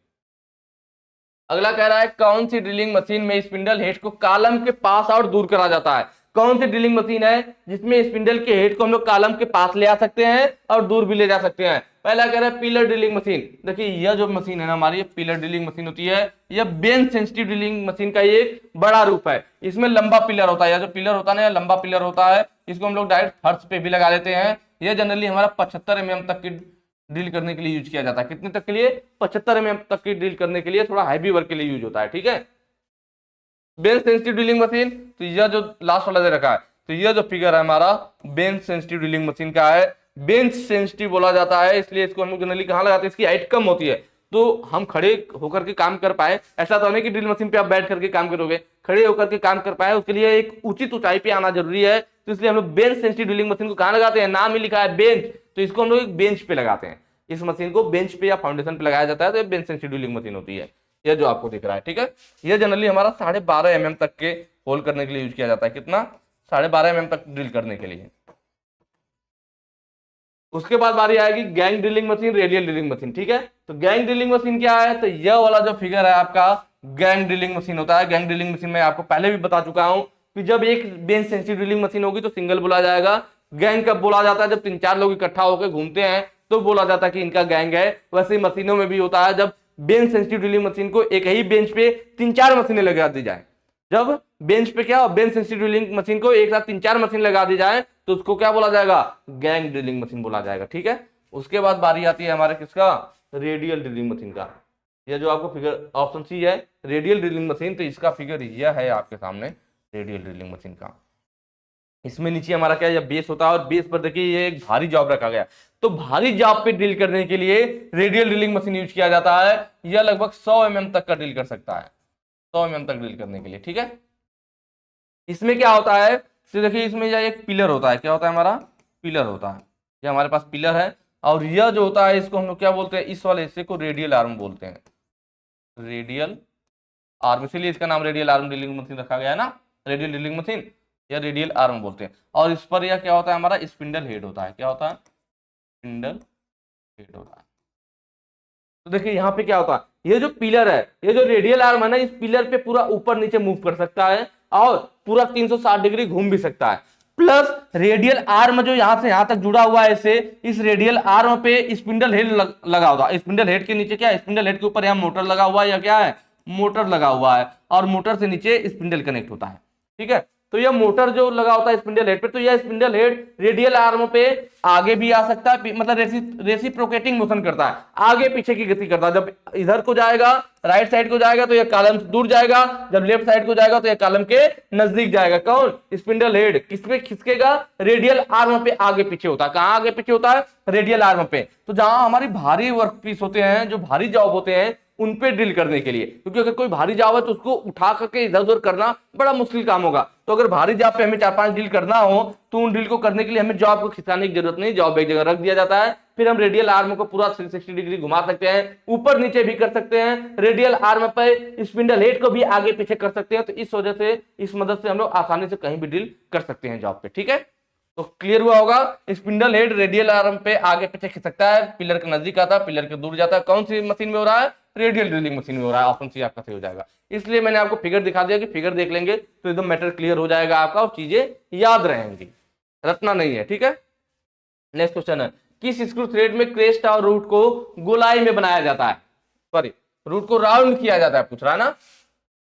अगला कह रहा है कौन सी ड्रिलिंग मशीन में स्पिंडल हेड को कॉलम के पास और दूर करा जाता है। कौन सी ड्रिलिंग मशीन है जिसमें स्पिंडल के हेड को हम लोग कॉलम के पास ले आ सकते हैं और दूर भी ले जा सकते हैं। पहला कह रहा है पिलर ड्रिलिंग मशीन। देखिए यह जो मशीन है ना हमारी, पिलर ड्रिलिंग मशीन होती है, यह बेंच सेंसिटिव ड्रिलिंग मशीन का एक बड़ा रूप है। इसमें लंबा पिलर होता है, यह जो पिलर होता है ना लंबा पिलर होता है, इसको हम लोग डायरेक्ट फर्श पे भी लगा देते हैं। यह जनरली हमारा 75 mm तक की ड्रिल करने के लिए यूज किया जाता है। कितने तक के लिए, 75 mm तक की ड्रिल करने के लिए, थोड़ा हैवी वर्क के लिए यूज होता है। ठीक है बेंच सेंसिटिव ड्रिलिंग मशीन, तो यह जो लास्ट वाला दे रखा है, तो यह जो फिगर है हमारा बेंच सेंसिटिव ड्रिलिंग मशीन का है। बेंच सेंसिटिव बोला जाता है इसलिए इसको हम लोग जनरली कहां लगाते हैं, इसकी हाइट कम होती है तो हम खड़े होकर के काम कर पाए। ऐसा तो नहीं कि ड्रिल मशीन पे आप बैठ करके काम करोगे, खड़े होकर के काम कर पाए, उसके लिए एक उचित ऊंचाई पे आना जरूरी है। तो इसलिए हम लोग बेंच सेंसिटिव ड्रिलिंग मशीन को कहां लगाते हैं, नाम ही लिखा है बेंच, तो इसको हम लोग एक बेंच पे लगाते हैं। इस मशीन को बेंच पे या फाउंडेशन पे लगाया जाता है, तो ये बेंच सेंसिटिव ड्रिलिंग मशीन होती है। ये जो आपको दिख रहा है, ठीक है, ये जनरली हमारा 12.5 mm तक के होल करने के लिए यूज किया जाता है। कितना, 12.5 mm तक ड्रिल करने के लिए। उसके बाद बारी आएगी gang drilling machine, radial drilling machine. ठीक है, तो गैंग ड्रिलिंग मशीन क्या है, तो यह वाला जो फिगर है आपका, गैंग ड्रिलिंग मशीन होता है। गैंग ड्रिलिंग मशीन में आपको पहले भी बता चुका हूं कि जब एक बेंच सेंसिटिव ड्रिलिंग मशीन होगी तो सिंगल बोला जाएगा। गैंग कब बोला जाता है? जब 3-4 लोग इकट्ठा होकर घूमते हैं तो बोला जाता है कि इनका गैंग है। वैसे ही मशीनों में भी होता है, जब बेंच सेंसिटिव ड्रिलिंग मशीन को एक ही बेंच पे 3-4 मशीनें लगा दी जाए, जब बेंच पे क्या बेंच सेंसिटिव ड्रिलिंग मशीन को एक साथ 3-4 मशीन लगा दी जाए तो उसको क्या बोला जाएगा? गैंग ड्रिलिंग मशीन बोला जाएगा। ठीक है, उसके बाद बारी आती है हमारे किसका? रेडियल ड्रिलिंग मशीन का। यह जो आपको फिगर ऑप्शन सी है रेडियल ड्रिलिंग मशीन, तो इसका फिगर यह है आपके सामने रेडियल ड्रिलिंग मशीन का। इसमें नीचे हमारा क्या है, बेस होता है और बेस पर देखिए ये एक भारी जॉब रखा गया। तो भारी जॉब पे ड्रिल करने के लिए रेडियल ड्रिलिंग मशीन यूज किया जाता है। यह लगभग 100 mm तक का ड्रिल कर सकता है, 100 mm तक ड्रिल करने के लिए। ठीक है, इसमें क्या होता है तो देखिए इसमें यह एक पिलर होता है। क्या होता है? हमारा पिलर होता है। ये हमारे पास पिलर है और यह जो होता है इसको हम लोग क्या बोलते हैं? इस वाले हिस्से को रेडियल आर्म बोलते हैं, रेडियल आर्म। इसीलिए इसका नाम रेडियल आर्म ड्रिलिंग मशीन रखा गया है ना, रेडियल ड्रिलिंग मशीन, या रेडियल आर्म बोलते हैं। और इस पर यह क्या होता है? हमारा स्पिंडल हेड होता है। क्या होता है? स्पिंडल हेड होता है। तो देखिए यहाँ पे क्या होता है, ये जो पिलर है, ये जो रेडियल आर्म है ना, इस पिलर पे पूरा ऊपर नीचे मूव कर सकता है और पूरा 360 डिग्री घूम भी सकता है। प्लस रेडियल आर्म जो यहां से यहां तक जुड़ा हुआ है इससे, इस रेडियल आर्म पे स्पिंडल हेड लगा हुआ है। स्पिंडल हेड के नीचे क्या है? स्पिंडल हेड के ऊपर यहाँ मोटर लगा हुआ है, या क्या है? मोटर लगा हुआ है, और मोटर से नीचे स्पिंडल कनेक्ट होता है। ठीक है, तो यह मोटर जो लगा होता है स्पिंडल हेड पे, तो यह स्पिंडल हेड रेडियल आर्म पे आगे भी आ सकता है, मतलब रेसिप्रोकेटिंग मोशन करता है, आगे पीछे की गति करता है। जब इधर को जाएगा, राइट साइड को जाएगा तो यह कॉलम से दूर जाएगा, जब लेफ्ट साइड को जाएगा तो यह कॉलम के नजदीक जाएगा। कौन? Spindle head. किस पे खिसकेगा? रेडियल आर्म पे आगे पीछे होता है। कहां आगे पीछे होता है? रेडियल आर्म पे। तो जहां हमारी भारी वर्कपीस होते हैं, जो भारी जॉब होते हैं, उन पे ड्रिल करने के लिए, क्योंकि अगर कोई भारी जॉब है तो उसको उठा करके इधर उधर करना बड़ा मुश्किल काम होगा। तो अगर भारी जॉब पे हमें 4-5 ड्रिल करना हो तो उन ड्रिल को करने के लिए हमें जॉब को खिसकाने की जरूरत नहीं, जॉब एक जगह रख दिया जाता है। फिर हम रेडियल आर्म को पूरा 360 डिग्री घुमा सकते हैं, ऊपर नीचे भी कर सकते हैं। रेडियल आर्म पे स्पिंडल हेड को भी आगे पीछे कर सकते हैं। तो इस वजह से, इस मदद से हम लोग आसानी से कहीं भी ड्रिल कर सकते हैं जॉब पे। ठीक है, तो क्लियर हुआ होगा। स्पिंडल हेड रेडियल आर्म पे आगे पीछे खिसक सकता है, पिलर के नजदीक आता है, पिलर के दूर जाता है। कौन सी मशीन में हो रहा है? रेडियल ड्रिलिंग मशीन में हो रहा है। ऑप्शन सी आपका सही हो जाएगा। इसलिए मैंने आपको फिगर दिखा दिया कि फिगर देख लेंगे तो एकदम मैटर क्लियर हो जाएगा आपका, और चीजें याद रहेंगी, रटना नहीं है। ठीक है, नेक्स्ट क्वेश्चन है, किस स्क्रू थ्रेड में क्रेस्ट और रूट को गोलाई में बनाया जाता है? सॉरी, रूट को राउंड किया जाता है, पूछ रहा है ना।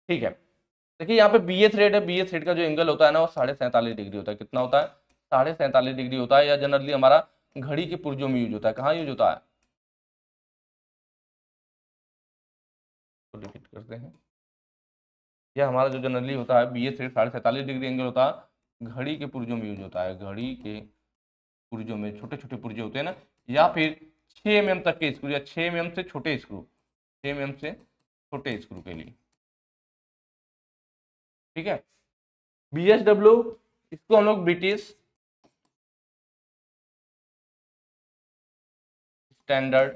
ठीक है, देखिए यहाँ पे बीए थ्रेड है। बीए थ्रेड का जो एंगल होता है ना, वो 47.5 डिग्री होता है। कितना होता है? 47.5 डिग्री होता है। या जनरली हमारा घड़ी के पुर्जों में यूज होता है। कहाँ यूज होता है? तो रिपीट करते हैं, यह हमारा जो जनरली होता है बीए थ्रेड 47.5 डिग्री एंगल होता है, घड़ी के पुर्जों में यूज होता है। घड़ी के पुर्जों में छोटे छोटे पुर्जे होते हैं ना, या फिर 6 mm तक के स्क्रू, या 6 mm से छोटे स्क्रू, 6 mm से छोटे स्क्रू के लिए। ठीक है, बीएसडब्ल्यू, इसको हम लोग ब्रिटिश स्टैंडर्ड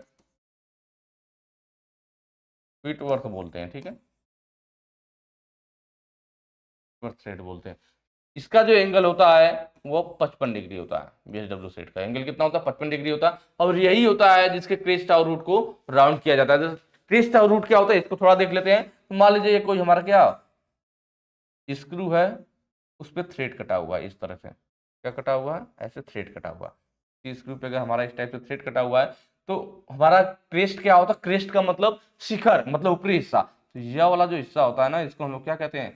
व्हिटवर्थ बोलते हैं। ठीक है, व्हिटवर्थ थ्रेड बोलते हैं। इसका जो एंगल होता है वो 55 डिग्री होता है। बीएसडब्ल्यू सेट का एंगल कितना होता है? 55 डिग्री होता है। और यही होता है जिसके क्रेस्ट और रूट को राउंड किया जाता है। क्रेस्ट और रूट क्या होता है इसको थोड़ा देख लेते हैं। तो मान लीजिए ये कोई हमारा क्या स्क्रू है, उस पर थ्रेड कटा हुआ है इस तरह से। क्या कटा हुआ है? ऐसे थ्रेड कटा हुआ। स्क्रू पे अगर हमारा इस टाइप से थ्रेड कटा हुआ है तो हमारा क्रेस्ट क्या होता है? क्रेस्ट का मतलब शिखर, मतलब ऊपरी हिस्सा। तो यह वाला जो हिस्सा होता है ना, इसको हम लोग क्या कहते हैं?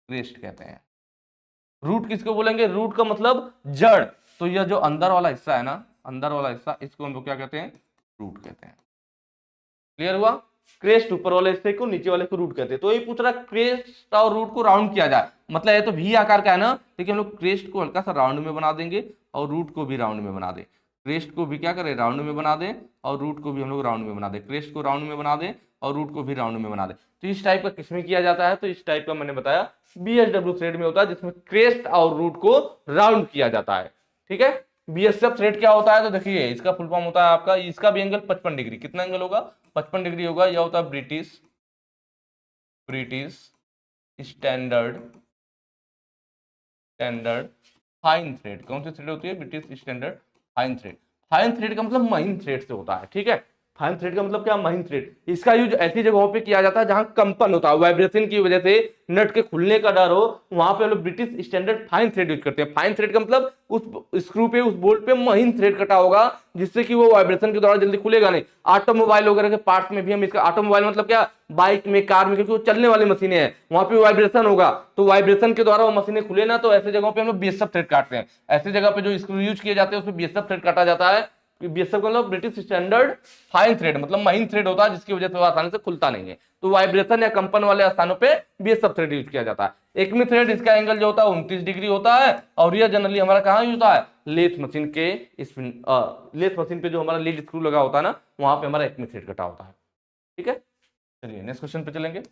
क्रेस्ट कहते हैं। रूट किसको बोलेंगे? रूट का मतलब जड़। तो यह जो अंदर वाला हिस्सा है ना, अंदर वाला हिस्सा, इसको हम लोग क्या कहते हैं? रूट कहते हैं। क्लियर हुआ? क्रेस्ट ऊपर वाले हिस्से को, नीचे वाले को रूट कहते हैं। तो ये पूछ रहा क्रेस्ट और रूट को राउंड किया जाए, मतलब ये तो वी आकार का है ना, लेकिन हम लोग क्रेस्ट को हल्का सा राउंड में बना देंगे और रूट को भी राउंड में बना दें। क्रेस्ट को भी क्या करें? राउंड में बना दें, और रूट को भी हम लोग राउंड में बना दें। क्रेस्ट को राउंड में बना दें और रूट को भी राउंड में बना दें। तो इस टाइप का किसमें किया जाता है? तो इस टाइप का मैंने बताया बीएसडब्ल्यू थ्रेड में होता है, जिसमें क्रेस्ट और रूट को राउंड किया जाता है। ठीक है, बीएसएफ थ्रेड क्या होता है? तो देखिए इसका फुल फॉर्म होता है आपका, इसका भी एंगल 55 डिग्री। कितना एंगल होगा? 55 डिग्री होगा। यह होता है British British standard standard fine thread. कौन सी थ्रेड होती है? British standard fine thread. Fine thread का मतलब महीन थ्रेड से होता है। ठीक है, फाइन थ्रेड का मतलब क्या, महीन थ्रेड। इसका यूज ऐसी जगहों पे किया जाता है जहां कंपन होता है, वाइब्रेशन की वजह से नट के खुलने का डर हो, वहां पे हम लोग British standard fine thread use करते हैं। फाइन थ्रेड का मतलब उस स्क्रू पे, उस बोल्ट पे महीन थ्रेड कटा होगा, जिससे कि वो वाइब्रेशन के दौरान जल्दी खुलेगा नहीं। ऑटोमोबाइल वगैरह के पार्ट्स में भी हम इसका, ऑटोमोबाइल मतलब क्या, बाइक में, कार में, क्योंकि वो चलने वाली मशीनें हैं, वहां पे वाइब्रेशन होगा, तो वाइब्रेशन के द्वारा वो मशीनें खुले ना, तो ऐसे जगहों पे हम लोग बीएसएफ थ्रेड काटते हैं। ऐसी जगह पे जो स्क्रू यूज किए जाते हैं उसमें बीएसएफ थ्रेड काटा जाता है। बीएसएफ मतलब ब्रिटिश स्टैंडर्ड फाइन थ्रेड, मतलब महीन थ्रेड होता है, जिसकी वजह से वो आसानी से खुलता नहीं है। तो वाइब्रेशन या कंपन वाले स्थानों पे बीएसएफ थ्रेड यूज किया जाता है। एकमी थ्रेड, इसका एंगल जो होता है 29 डिग्री होता है, और यह जनरली हमारा कहाँ यूज होता है, लेथ मशीन के लेथ मशीन पे जो हमारा लीड स्क्रू लगा होता है ना, वहां पे हमारा एकमी थ्रेड कटा होता है। ठीक है, चलिए नेक्स्ट क्वेश्चन पे चलेंगे।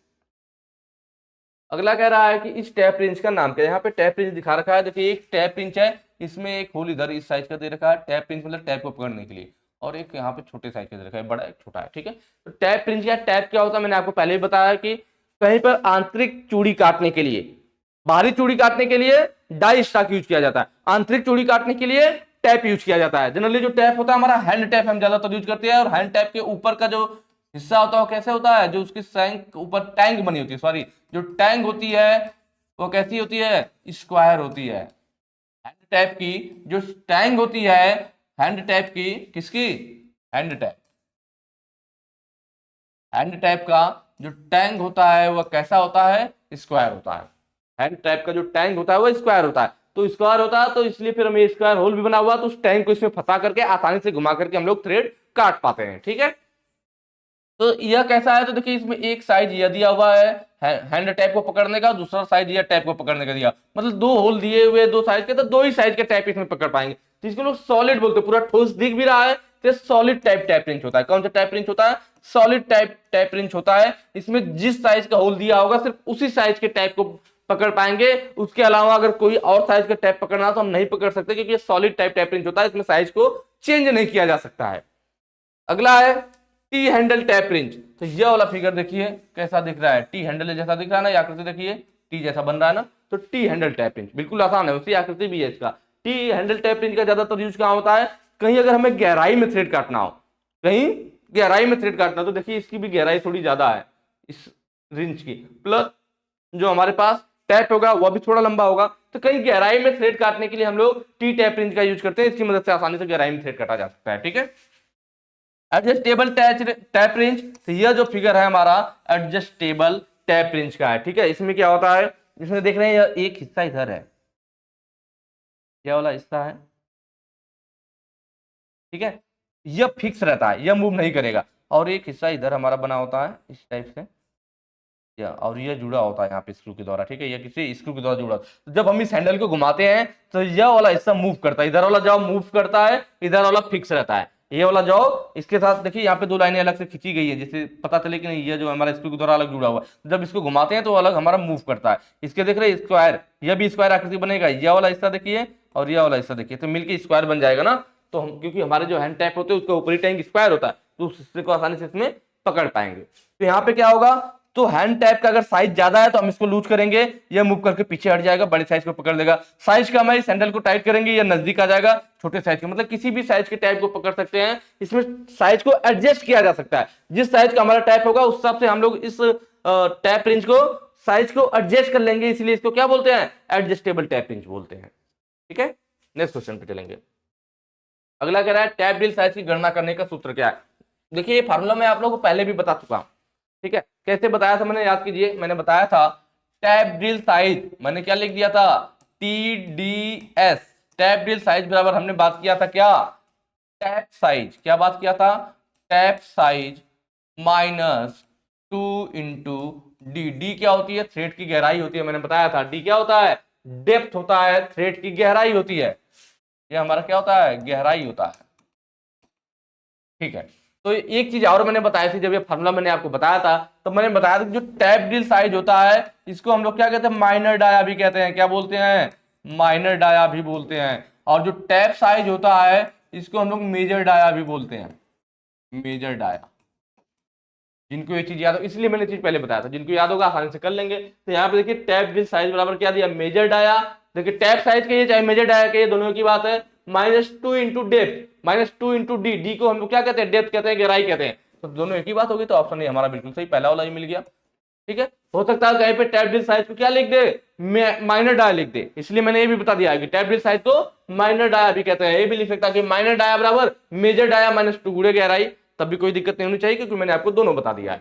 अगला कह रहा है कि इस टैप रेंज का नाम क्या है। यहाँ पे टैप रेंज दिखा रखा है, देखिए एक टैप रेंज है, इसमें एक होल इधर इस साइज का दे रखा है, टैप रेंज मतलब टैप को पकड़ने के लिए, और एक यहाँ पे छोटे साइज का दे रखा है, बड़ा एक छोटा है। ठीक है, तो टैप रेंज या टैप क्या होता है, मैंने आपको पहले ही बताया कि कहीं पर आंतरिक चूड़ी काटने के लिए, बाहरी चूड़ी काटने के लिए डाई स्टॉक यूज किया जाता है, आंतरिक चूड़ी काटने के लिए टैप यूज किया जाता है। जनरली जो टैप होता है हमारा हैंड टैप हम ज्यादातर यूज करते हैं, और हैंड टैप के ऊपर का जो हिस्सा होता है वो कैसे होता है, जो उसकी टैंक ऊपर टैंक बनी होती है, सॉरी, जो टैंक होती है वो कैसी होती है, स्क्वायर होती है। हैंड टैप की जो टैंक होती है, हैंड टैप की, किसकी, हैंड टैप, हैंड टैप का जो टैंक होता है वह कैसा होता है, स्क्वायर होता है। हैंड टैप का जो टैंक होता है वो स्क्वायर होता है, तो स्क्वायर होता है, तो इसलिए फिर हमें स्क्वायर होल भी बना हुआ, तो उस टैंक को इसमें फंसा करके आसानी से घुमा करके हम लोग थ्रेड काट पाते हैं। ठीक है, तो यह कैसा है, तो देखिए इसमें एक साइड यह दिया हुआ है हैंड टैप को पकड़ने का, दूसरा साइड यह टैप को पकड़ने का दिया, मतलब दो होल दिए हुए दो साइड के, तो दो ही साइड के टैप इसमें पकड़ पाएंगे, तो इसको लोग सॉलिड बोलते हैं, पूरा ठोस दिख भी रहा है, तो सॉलिड टाइप टैप रिंच होता है। कौन सा टैप रिंच होता है, सॉलिड टाइप टैप रिंच होता है। इसमें जिस साइज का होल दिया होगा सिर्फ उसी साइज के टैप को पकड़ पाएंगे, उसके अलावा अगर कोई और साइज का टैप पकड़ना तो हम नहीं पकड़ सकते, क्योंकि ये सॉलिड टाइप टैप रिंच होता है, इसमें साइज को चेंज नहीं किया जा सकता है। अगला है टी हैंडल टैप रिंच, तो यह वाला फिगर देखिए कैसा दिख रहा है, टी हैंडल जैसा दिख रहा है ना, आकृति देखिए टी जैसा बन रहा है ना, तो टी हैंडल टैप रिंच बिल्कुल आसान है, उसी आकृति भी है इसका। टी हैंडल टैप रिंच का ज्यादातर यूज कहां होता है, कहीं अगर हमें गहराई में थ्रेड काटना हो, कहीं गहराई में थ्रेड काटना, तो देखिए इसकी भी गहराई थोड़ी ज्यादा है इस रिंच की, प्लस जो हमारे पास टैप होगा वह भी थोड़ा लंबा होगा, तो कहीं गहराई में थ्रेड काटने के लिए हम लोग टी टैप रिंच का यूज करते हैं, इसकी मदद से आसानी से गहराई में थ्रेड काटा जा सकता है। ठीक है, एडजस्टेबल टैप रेंज, तो यह जो फिगर है हमारा एडजस्टेबल टैप रेंज का है। ठीक है, इसमें क्या होता है, इसमें देख रहे हैं यह एक हिस्सा इधर है, यह वाला हिस्सा है, ठीक है, यह फिक्स रहता है, यह मूव नहीं करेगा, और एक हिस्सा इधर हमारा बना होता है इस टाइप से, और यह जुड़ा होता है यहाँ पे स्क्रू के द्वारा। ठीक है, यह किसी स्क्रू के द्वारा जुड़ा, तो जब हम इस हैंडल को घुमाते हैं तो यह वाला हिस्सा मूव करता है, इधर वाला जाओ मूव करता है, इधर वाला फिक्स रहता है, ये वाला जाओ इसके साथ देखिए यहाँ पे दो लाइनें अलग से खींची गई है, जिससे पता चले कि नहीं, ये जो हमारा स्क्रू के द्वारा अलग जुड़ा हुआ है, जब इसको घुमाते हैं तो अलग हमारा मूव करता है। इसके देख रहे हैं स्क्वायर, यह भी स्क्वायर आकृति बनेगा, यह वाला हिस्सा देखिए और यह वाला हिस्सा देखिए, तो मिलकर स्क्वायर बन जाएगा ना, तो हम क्योंकि हमारे जो हैंड टैप होते हैं उसका ऊपरी टैंक स्क्वायर होता है, तो उस हिस्से को आसानी से इसमें पकड़ पाएंगे। तो यहाँ पे क्या होगा, तो हैंड टैप का अगर साइज ज्यादा है तो हम इसको लूज करेंगे, ये मूव करके पीछे हट जाएगा, बड़े साइज को पकड़ लेगा। साइज कम है, इस हैंडल को टाइट करेंगे, ये नजदीक आ जाएगा, छोटे साइज के, मतलब किसी भी साइज के टैप को पकड़ सकते हैं। इसमें साइज को एडजस्ट किया जा सकता है, जिस साइज का हमारा टैप होगा उस हिसाब से हम लोग इस टैप रेंज को साइज को एडजस्ट कर लेंगे, इसलिए इसको क्या बोलते हैं, एडजस्टेबल टैप रेंज बोलते हैं। ठीक है, नेक्स्ट क्वेश्चन पे चलेंगे। अगला कह रहा है टैप ड्रिल साइज की गणना करने का सूत्र क्या है। देखिए ये फार्मूला मैं आप लोगों को पहले भी बता चुका हूं, ठीक है, कैसे बताया था मैंने, याद कीजिए, मैंने बताया था टैप ड्रिल साइज, मैंने क्या लिख दिया था, TDS, टैप ड्रिल साइज बराबर हमने बात किया था क्या, टैप साइज, क्या बात किया था, tap size minus 2 into D. D क्या होती है, थ्रेड की गहराई होती है, मैंने बताया था। डी क्या होता है, डेप्थ होता है, थ्रेड की गहराई होती है, ये हमारा क्या होता है, गहराई होता है। ठीक है, तो एक चीज और मैंने बताई थी, जब ये फार्मूला मैंने आपको बताया था तो मैंने बताया था कि जो टैप ड्रिल साइज होता है इसको हम लोग क्या कहते हैं, माइनर डाया भी कहते हैं, क्या बोलते हैं, माइनर डाया भी बोलते हैं। और जो टैप साइज होता है इसको हम लोग मेजर डाया भी बोलते हैं, मेजर डाया। जिनको ये चीज याद हो, इसलिए मैंने चीज पहले बताया था, जिनको याद होगा आसानी से कर लेंगे। तो यहाँ पे देखिए टैप ड्रिल साइज बराबर क्या दिया, मेजर डाया। देखिए टैप साइज के ये चाहे मेजर डाया के, ये दोनों की बात है, -2 into depth, -2 into D, D को हम लोग क्या कहते हैं, डेप्थ कहते हैं, गहराई कहते हैं। तो दोनों एक ही बात होगी, तो ऑप्शन ए हमारा बिल्कुल सही, पहला वाला ही मिल गया। ठीक है, हो सकता है कहीं पे टैप ड्रिल साइज को क्या लिख दे, माइनर डाया लिख दे, इसलिए मैंने ये भी बता दिया है कि टैप ड्रिल साइज को माइनर डाया भी कहते हैं। ये भी लिख सकता है कि माइनर डाया बराबर मेजर डाया -2 गुणे गहराई, तब भी कोई दिक्कत नहीं होनी चाहिए, क्योंकि मैंने आपको दोनों बता दिया है।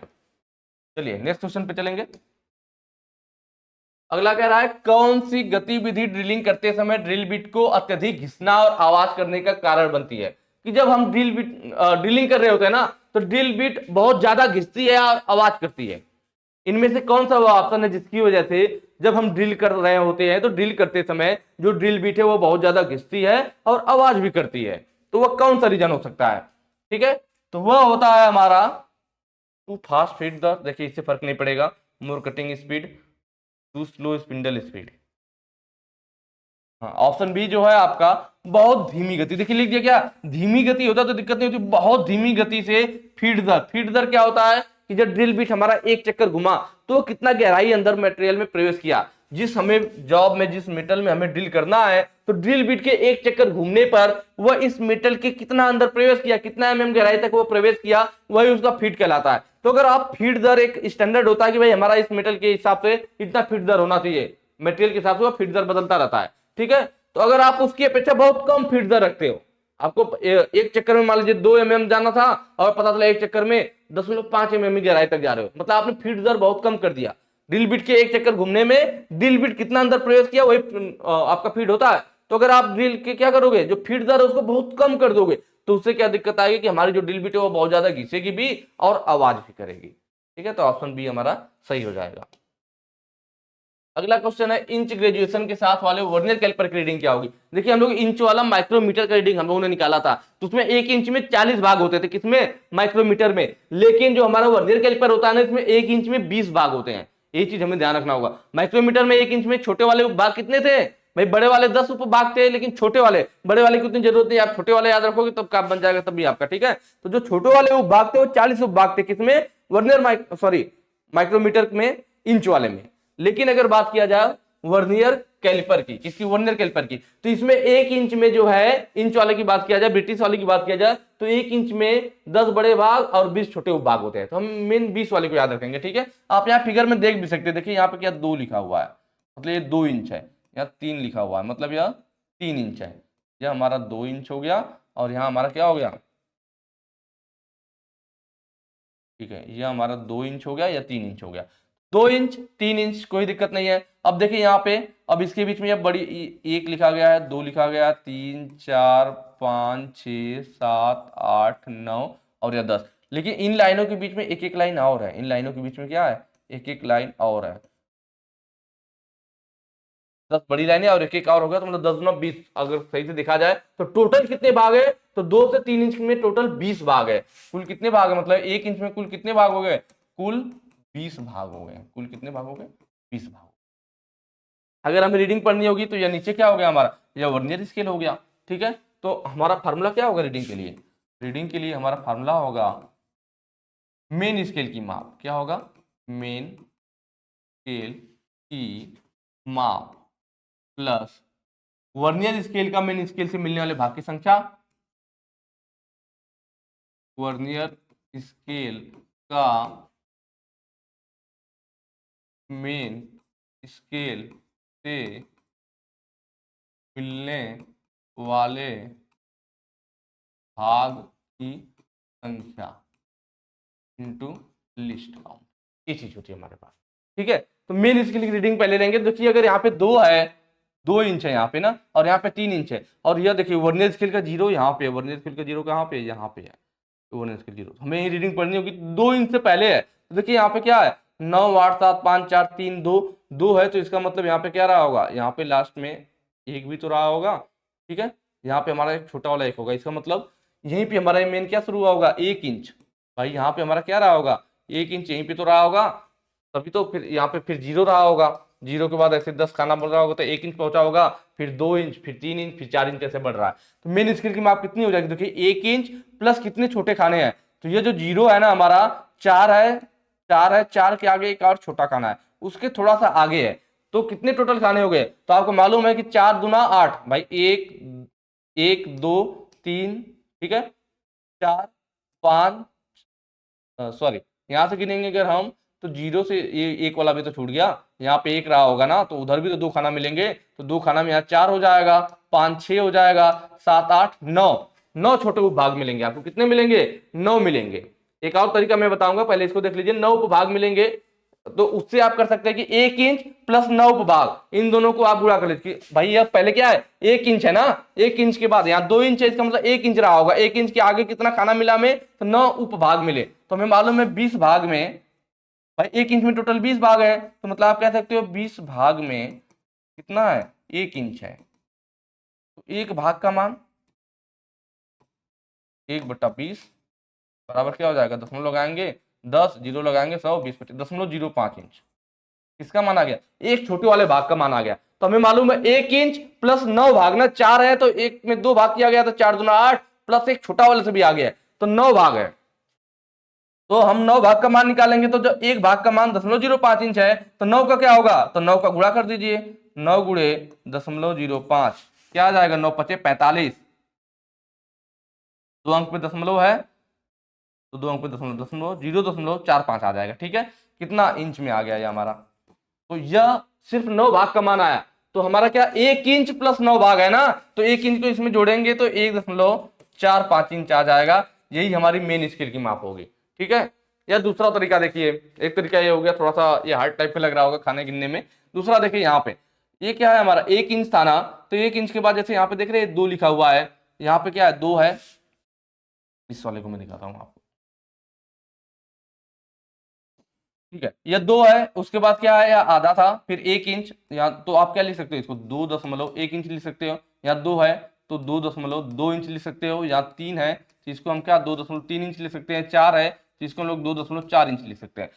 चलिए नेक्स्ट क्वेश्चन पे चलेंगे। अगला कह रहा है, कौन सी गतिविधि ड्रिलिंग करते समय ड्रिल बिट को अत्यधिक घिसना और आवाज करने का कारण बनती है? कि जब हम ड्रिलिंग कर रहे होते हैं ना, तो ड्रिल बिट बहुत ज्यादा घिसती है और आवाज करती है। इनमें से कौन सा वो ऑप्शन है जिसकी वजह से जब हम ड्रिल कर रहे होते हैं तो ड्रिल करते समय जो ड्रिल बिट है वो बहुत ज्यादा घिसती है और आवाज भी करती है? तो वह कौन सा रीजन हो सकता है? ठीक है, तो वह होता है हमारा टू फास्ट फीड द, देखिए इससे फर्क नहीं पड़ेगा, more cutting speed, to slow spindle speed. हाँ, ऑप्शन बी जो है आपका बहुत धीमी गति। देखिए लिख दिया, क्या धीमी गति होता तो दिक्कत नहीं होती, बहुत धीमी गति से फीड दर। फीड दर क्या होता है कि जब ड्रिल बिट हमारा एक चक्कर घुमा तो कितना गहराई अंदर मटेरियल में प्रवेश किया। जिस हमें जॉब में, जिस मेटल में हमें ड्रिल करना है, तो ड्रिल बिट के एक चक्कर घूमने पर वह इस मेटल के कितना अंदर प्रवेश किया, कितना गहराई तक वो प्रवेश किया, वही उसका फीड कहलाता है। तो अगर आप फीड दर, एक स्टैंडर्ड होता है कि भाई हमारा इस मेटल के हिसाब से इतना फीड दर होना चाहिए, मटेरियल के हिसाब से वह फीड दर बदलता रहता है। ठीक है, तो अगर आप उसकी अपेक्षा बहुत कम फीड दर रखते हो, आपको एक चक्कर में मान लीजिए 2 mm जाना था और पता चला एक चक्कर में 0.5 mm गहराई तक जा रहे हो, मतलब आपने फीड दर बहुत कम कर दिया। ड्रिल बिट के एक चक्कर घूमने में ड्रिल बिट कितना अंदर प्रवेश किया वही आपका फीड होता है। तो अगर आप ड्रिल के क्या करोगे, जो फीड दर है उसको बहुत कम कर दोगे, तो उससे क्या दिक्कत आएगी कि हमारी जो ड्रिल बिट है वो बहुत ज्यादा घिसेगी भी और आवाज भी करेगी। ठीक है, तो ऑप्शन बी हमारा सही हो जाएगा। अगला क्वेश्चन है, इंच ग्रेजुएशन के साथ वाले वर्नियर कैलिपर की रीडिंग क्या होगी? देखिए हम लोग इंच वाला माइक्रोमीटर का रीडिंग हम लोगों ने निकाला था, तो उसमें 1 इंच में 40 भाग होते थे, किसमें, माइक्रोमीटर में। लेकिन जो हमारा वर्नियर कैलिपर होता है ना, इसमें 1 इंच में 20 भाग होते हैं। ये चीज हमें ध्यान रखना होगा। माइक्रोमीटर में 1 इंच में छोटे वाले भाग कितने थे भाई, बड़े वाले 10 उप भाग थे, लेकिन छोटे वाले, बड़े वाले की उतनी जरूरत नहीं, आप छोटे वाले याद रखोगे तब काम बन जाएगा, तब भी आपका। ठीक है, तो जो छोटे वाले उप भाग थे वो 40 उप भाग थे, किसमें, वर्नियर माइक्रोमीटर में, इंच वाले में। लेकिन अगर बात किया जाए वर्नियर कैलिपर की, किसकी, वर्नियर कैलिपर की, तो इसमें 1 इंच में जो है, इंच वाले की बात किया जाए, ब्रिटिश वाले की बात किया जाए, तो 1 इंच में 10 बड़े भाग और 20 छोटे भाग होते हैं। तो हम मेन 20 वाले को याद रखेंगे। ठीक है, आप यहाँ फिगर में देख भी सकते हैं, देखिए यहाँ पे क्या 2 लिखा हुआ है, मतलब ये 2 इंच है, यहाँ 3 लिखा हुआ है, मतलब यह 3 इंच है। यह हमारा 2 इंच हो गया और यहाँ हमारा क्या हो गया, ठीक है, यह हमारा 2 इंच हो गया या 3 इंच हो गया। 2 इंच 3 इंच कोई दिक्कत नहीं है। अब देखिए यहाँ पे, अब इसके बीच में यह बड़ी 1 लिखा गया है, 2 लिखा गया है, 3 4 5 6 7 8 9 और यह 10। लेकिन इन लाइनों के बीच में एक एक लाइन और है, इन लाइनों के बीच में क्या है, एक एक लाइन और है। 10 बड़ी लाइनें और एक एक और होगा, तो मतलब 10 गुना 20 अगर सही से देखा जाए तो टोटल कितने भाग है, तो 2 से 3 इंच में टोटल 20 भाग है। कुल कितने भाग है, मतलब 1 इंच में कुल कितने भाग हो गए, कुल 20 भाग हो गए। कुल कितने भाग हो गए, 20 भाग। अगर हमें रीडिंग पढ़नी होगी तो यह नीचे क्या हो गया हमारा, यह वर्नियर स्केल हो गया। ठीक है, तो हमारा फार्मूला क्या होगा रीडिंग के लिए, रीडिंग के लिए हमारा फार्मूला होगा मेन स्केल की माप। क्या होगा, मेन स्केल की माप प्लस वर्नियर स्केल का मेन स्केल से मिलने वाले भाग की संख्या, वर्नियर स्केल का मेन स्केल से मिलने वाले भाग की संख्या इनटू लिस्ट काउंट, ये चीज होती है हमारे पास। ठीक है, तो मेन स्केल की रीडिंग पहले लेंगे। देखिए अगर यहाँ पे 2 है, 2 इंच है यहाँ पे ना, और यहाँ पे 3 इंच है, और यह देखिए वर्नियर स्केल का 0 यहाँ पे, वर्नियर स्केल का 0 कहाँ पे, यहाँ पे है, तो वर्नियर स्केल 0, हमें ये रीडिंग पढ़नी होगी, 2 इंच से पहले है। तो देखिए यहाँ पे क्या है, 9 8 7 5 4 3 2 2 है, तो इसका मतलब यहाँ पे क्या रहा होगा, यहाँ पे लास्ट में 1 भी तो रहा होगा। ठीक है, यहाँ पे हमारा एक छोटा वाला 1 होगा, इसका मतलब यहीं पे हमारा मेन क्या शुरू हुआ होगा, 1 इंच। भाई यहाँ पे हमारा क्या रहा होगा, 1 इंच यहीं पे तो रहा होगा, तभी तो फिर यहाँ पे फिर 0 रहा होगा, 0 के बाद ऐसे 10 खाना बढ़ रहा होगा तो 1 इंच पहुंचा होगा, फिर 2 इंच, फिर 3 इंच, फिर 4 इंच ऐसे बढ़ रहा है। तो मेन स्केल की माप कितनी हो जाएगी, देखिए 1 इंच प्लस कितने छोटे खाने हैं, तो ये जो 0 है ना हमारा 4 है, 4 है, 4 के आगे एक और छोटा खाना है, उसके थोड़ा सा आगे है, तो कितने टोटल खाने हो गए, तो आपको मालूम है कि 4 दूना 8, भाई 1 2 3, ठीक है, 4 5, सॉरी यहां से गिनेंगे अगर हम तो 0 से ये एक वाला भी तो छूट गया, यहाँ पे 1 रहा होगा ना, तो उधर भी तो 2 खाना मिलेंगे, तो 2 खाना में यहाँ 4 हो जाएगा, 5 6 हो जाएगा, 7 8 9, 9 छोटे उपभाग मिलेंगे आपको। कितने मिलेंगे? 9 मिलेंगे। एक और तरीका मैं बताऊंगा, पहले इसको देख लीजिए। 9 उपभाग मिलेंगे तो उससे आप कर सकते हैं कि 1 इंच प्लस 9 उपभाग, इन दोनों को आप गुणा कर लीजिए। भाई अब पहले क्या है, 1 इंच है ना, 1 इंच के बाद यहाँ 2 इंच है, इसका मतलब 1 इंच रहा होगा। 1 इंच के आगे कितना खाना मिला हमें? तो 9 उपभाग मिले। तो हमें मालूम है 20 भाग में, भाई 1 इंच में टोटल 20 भाग है, तो मतलब आप कह सकते हो 20 भाग में कितना है? 1 इंच है। तो एक भाग का मान 1/20 बराबर क्या हो जाएगा? दशमलव लगाएंगे 10, जीरो लगाएंगे 100, 20 0.05 इंच। किसका मान आ गया? एक छोटे वाले भाग का मान आ गया। तो हमें मालूम है 1 इंच प्लस 9 भाग ना 4 है, तो एक में 2 भाग किया गया तो 4 दूना 8, प्लस एक छोटा वाले से भी आ गया, तो 9 भाग है। तो हम 9 भाग का मान निकालेंगे, तो जो एक भाग का मान 0.05 इंच है, तो 9 का क्या होगा? तो 9 का गुणा कर दीजिए, 9 गुणे 0.05 क्या आ जाएगा? 9 पचे 45, 2 अंक पे दशमलव है तो 2 अंक पे दशमलव, 0.45 आ जाएगा। ठीक है, कितना इंच में आ गया ये हमारा? तो यह सिर्फ 9 भाग का मान आया। तो हमारा क्या 1 इंच प्लस 9 भाग है ना, तो 1 इंच को इसमें जोड़ेंगे तो 1.45 इंच आ जाएगा। यही हमारी मेन स्केल की माप होगी। ठीक है, या दूसरा तरीका देखिए, एक तरीका ये हो गया, थोड़ा सा ये हार्ड टाइप पे लग रहा होगा खाने गिनने में। दूसरा देखिए यहाँ पे, ये क्या है हमारा 1 इंच था ना, तो 1 इंच के बाद जैसे यहाँ पे देख रहे हैं 2 लिखा हुआ है, यहाँ पे क्या है 2 है, इस वाले को मैं दिखाता हूँ आपको। ठीक है, यह 2 है, उसके बाद क्या है, या आधा था, फिर 1 इंच, या तो आप क्या लिख सकते हो इसको 2.1 इंच लिख सकते हो, या 2 है तो 2.2 इंच लिख सकते हो, या 3 है तो इसको हम क्या 2.3 इंच लिख सकते हैं, 4 है तो इसको हम लोग 2.4 इंच लिख सकते हैं।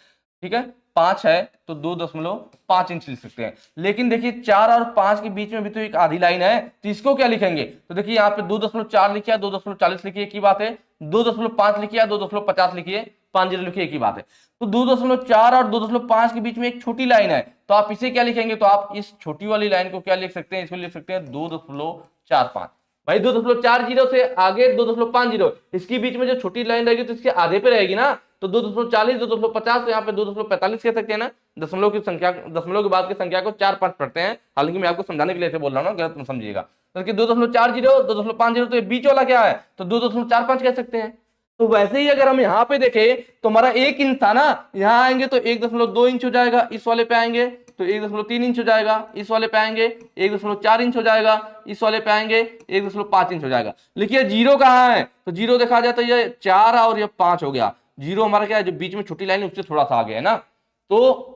ठीक है, 5 है तो 2.5 इंच लिख सकते हैं। लेकिन देखिए 4 और 5 के बीच में भी तो एक आधी लाइन है, तो इसको क्या लिखेंगे? तो देखिए यहाँ पे 2.4 लिखिए, 2.40 लिखिए, एक ही बात है। 2.5 लिखिए, 2.50 लिखिए, 5 जीरो लिखिए, एक ही बात है। तो 2.4 और 2.5 के बीच में एक छोटी लाइन है, तो आप इसे क्या लिखेंगे? तो आप इस छोटी वाली लाइन को क्या लिख सकते हैं? इसको लिख सकते हैं 2.45। भाई 2.40 से आगे 2.50, इसके बीच में जो छोटी लाइन रहेगी तो इसके आधे पे रहेगी ना, तो 2.40 2.50, यहाँ पे 2.45 कह सकते हैं ना। दशमलव की संख्या, दशमलव के बाद की संख्या को 4 5 पढ़ते हैं, हालांकि मैं आपको समझाने के लिए ऐसे बोल रहा हूँ, गलत मत समझिएगा। तो 2.40 2.50, तो बीच वाला क्या है? तो 2.45 कह सकते हैं। तो वैसे ही अगर हम यहाँ पे देखें तो हमारा 1 इंच था ना, यहाँ आएंगे तो 1.2 इंच हो जाएगा, इस वाले पे आएंगे तो 1.3 इंच हो जाएगा, इस वाले पे आएंगे 1.4 इंच हो जाएगा, इस वाले पे आएंगे 1.5 इंच हो जाएगा। लिखिए जीरो कहाँ है? तो जीरो देखा जाए तो ये 4 और ये 5 हो गया। जीरो हमारा क्या है, जो बीच में छोटी लाइन है उससे थोड़ा सा आगे है ना, तो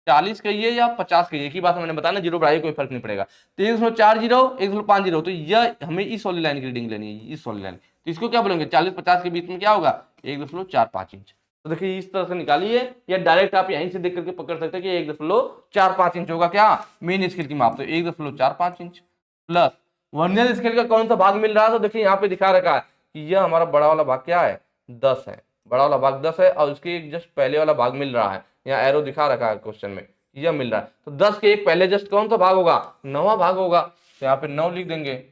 40 कहिए या 50 कहिए, एक ही बात मैंने बताया ना, जीरो बढ़ाइए कोई फर्क नहीं पड़ेगा। तो 1.40 1.50, तो यह हमें इस वाली लाइन की रीडिंग लेनी है, इस वाली लाइन। तो इसको क्या बोलेंगे? 40-50 के बीच में क्या होगा? 1.45 इंच। तो देखिए इस तरह से निकालिए, या डायरेक्ट आप यहीं से देख करके पकड़ सकते हैं कि 1.45 इंच होगा क्या मेन स्केल की माप। तो 1.45 इंच प्लस वर्नियर स्केल का कौन सा भाग मिल रहा है? तो देखिए यहाँ पे दिखा रखा है कि यह हमारा बड़ा वाला भाग क्या है? 10 है। बड़ा वाला भाग 10 है, और उसके एक जस्ट पहले वाला भाग मिल रहा है, यहाँ एरो दिखा रखा है क्वेश्चन में, यह मिल रहा है। तो 10 के एक पहले जस्ट कौन सा भाग होगा? 9वां भाग होगा। तो यहाँ पे 9 लिख देंगे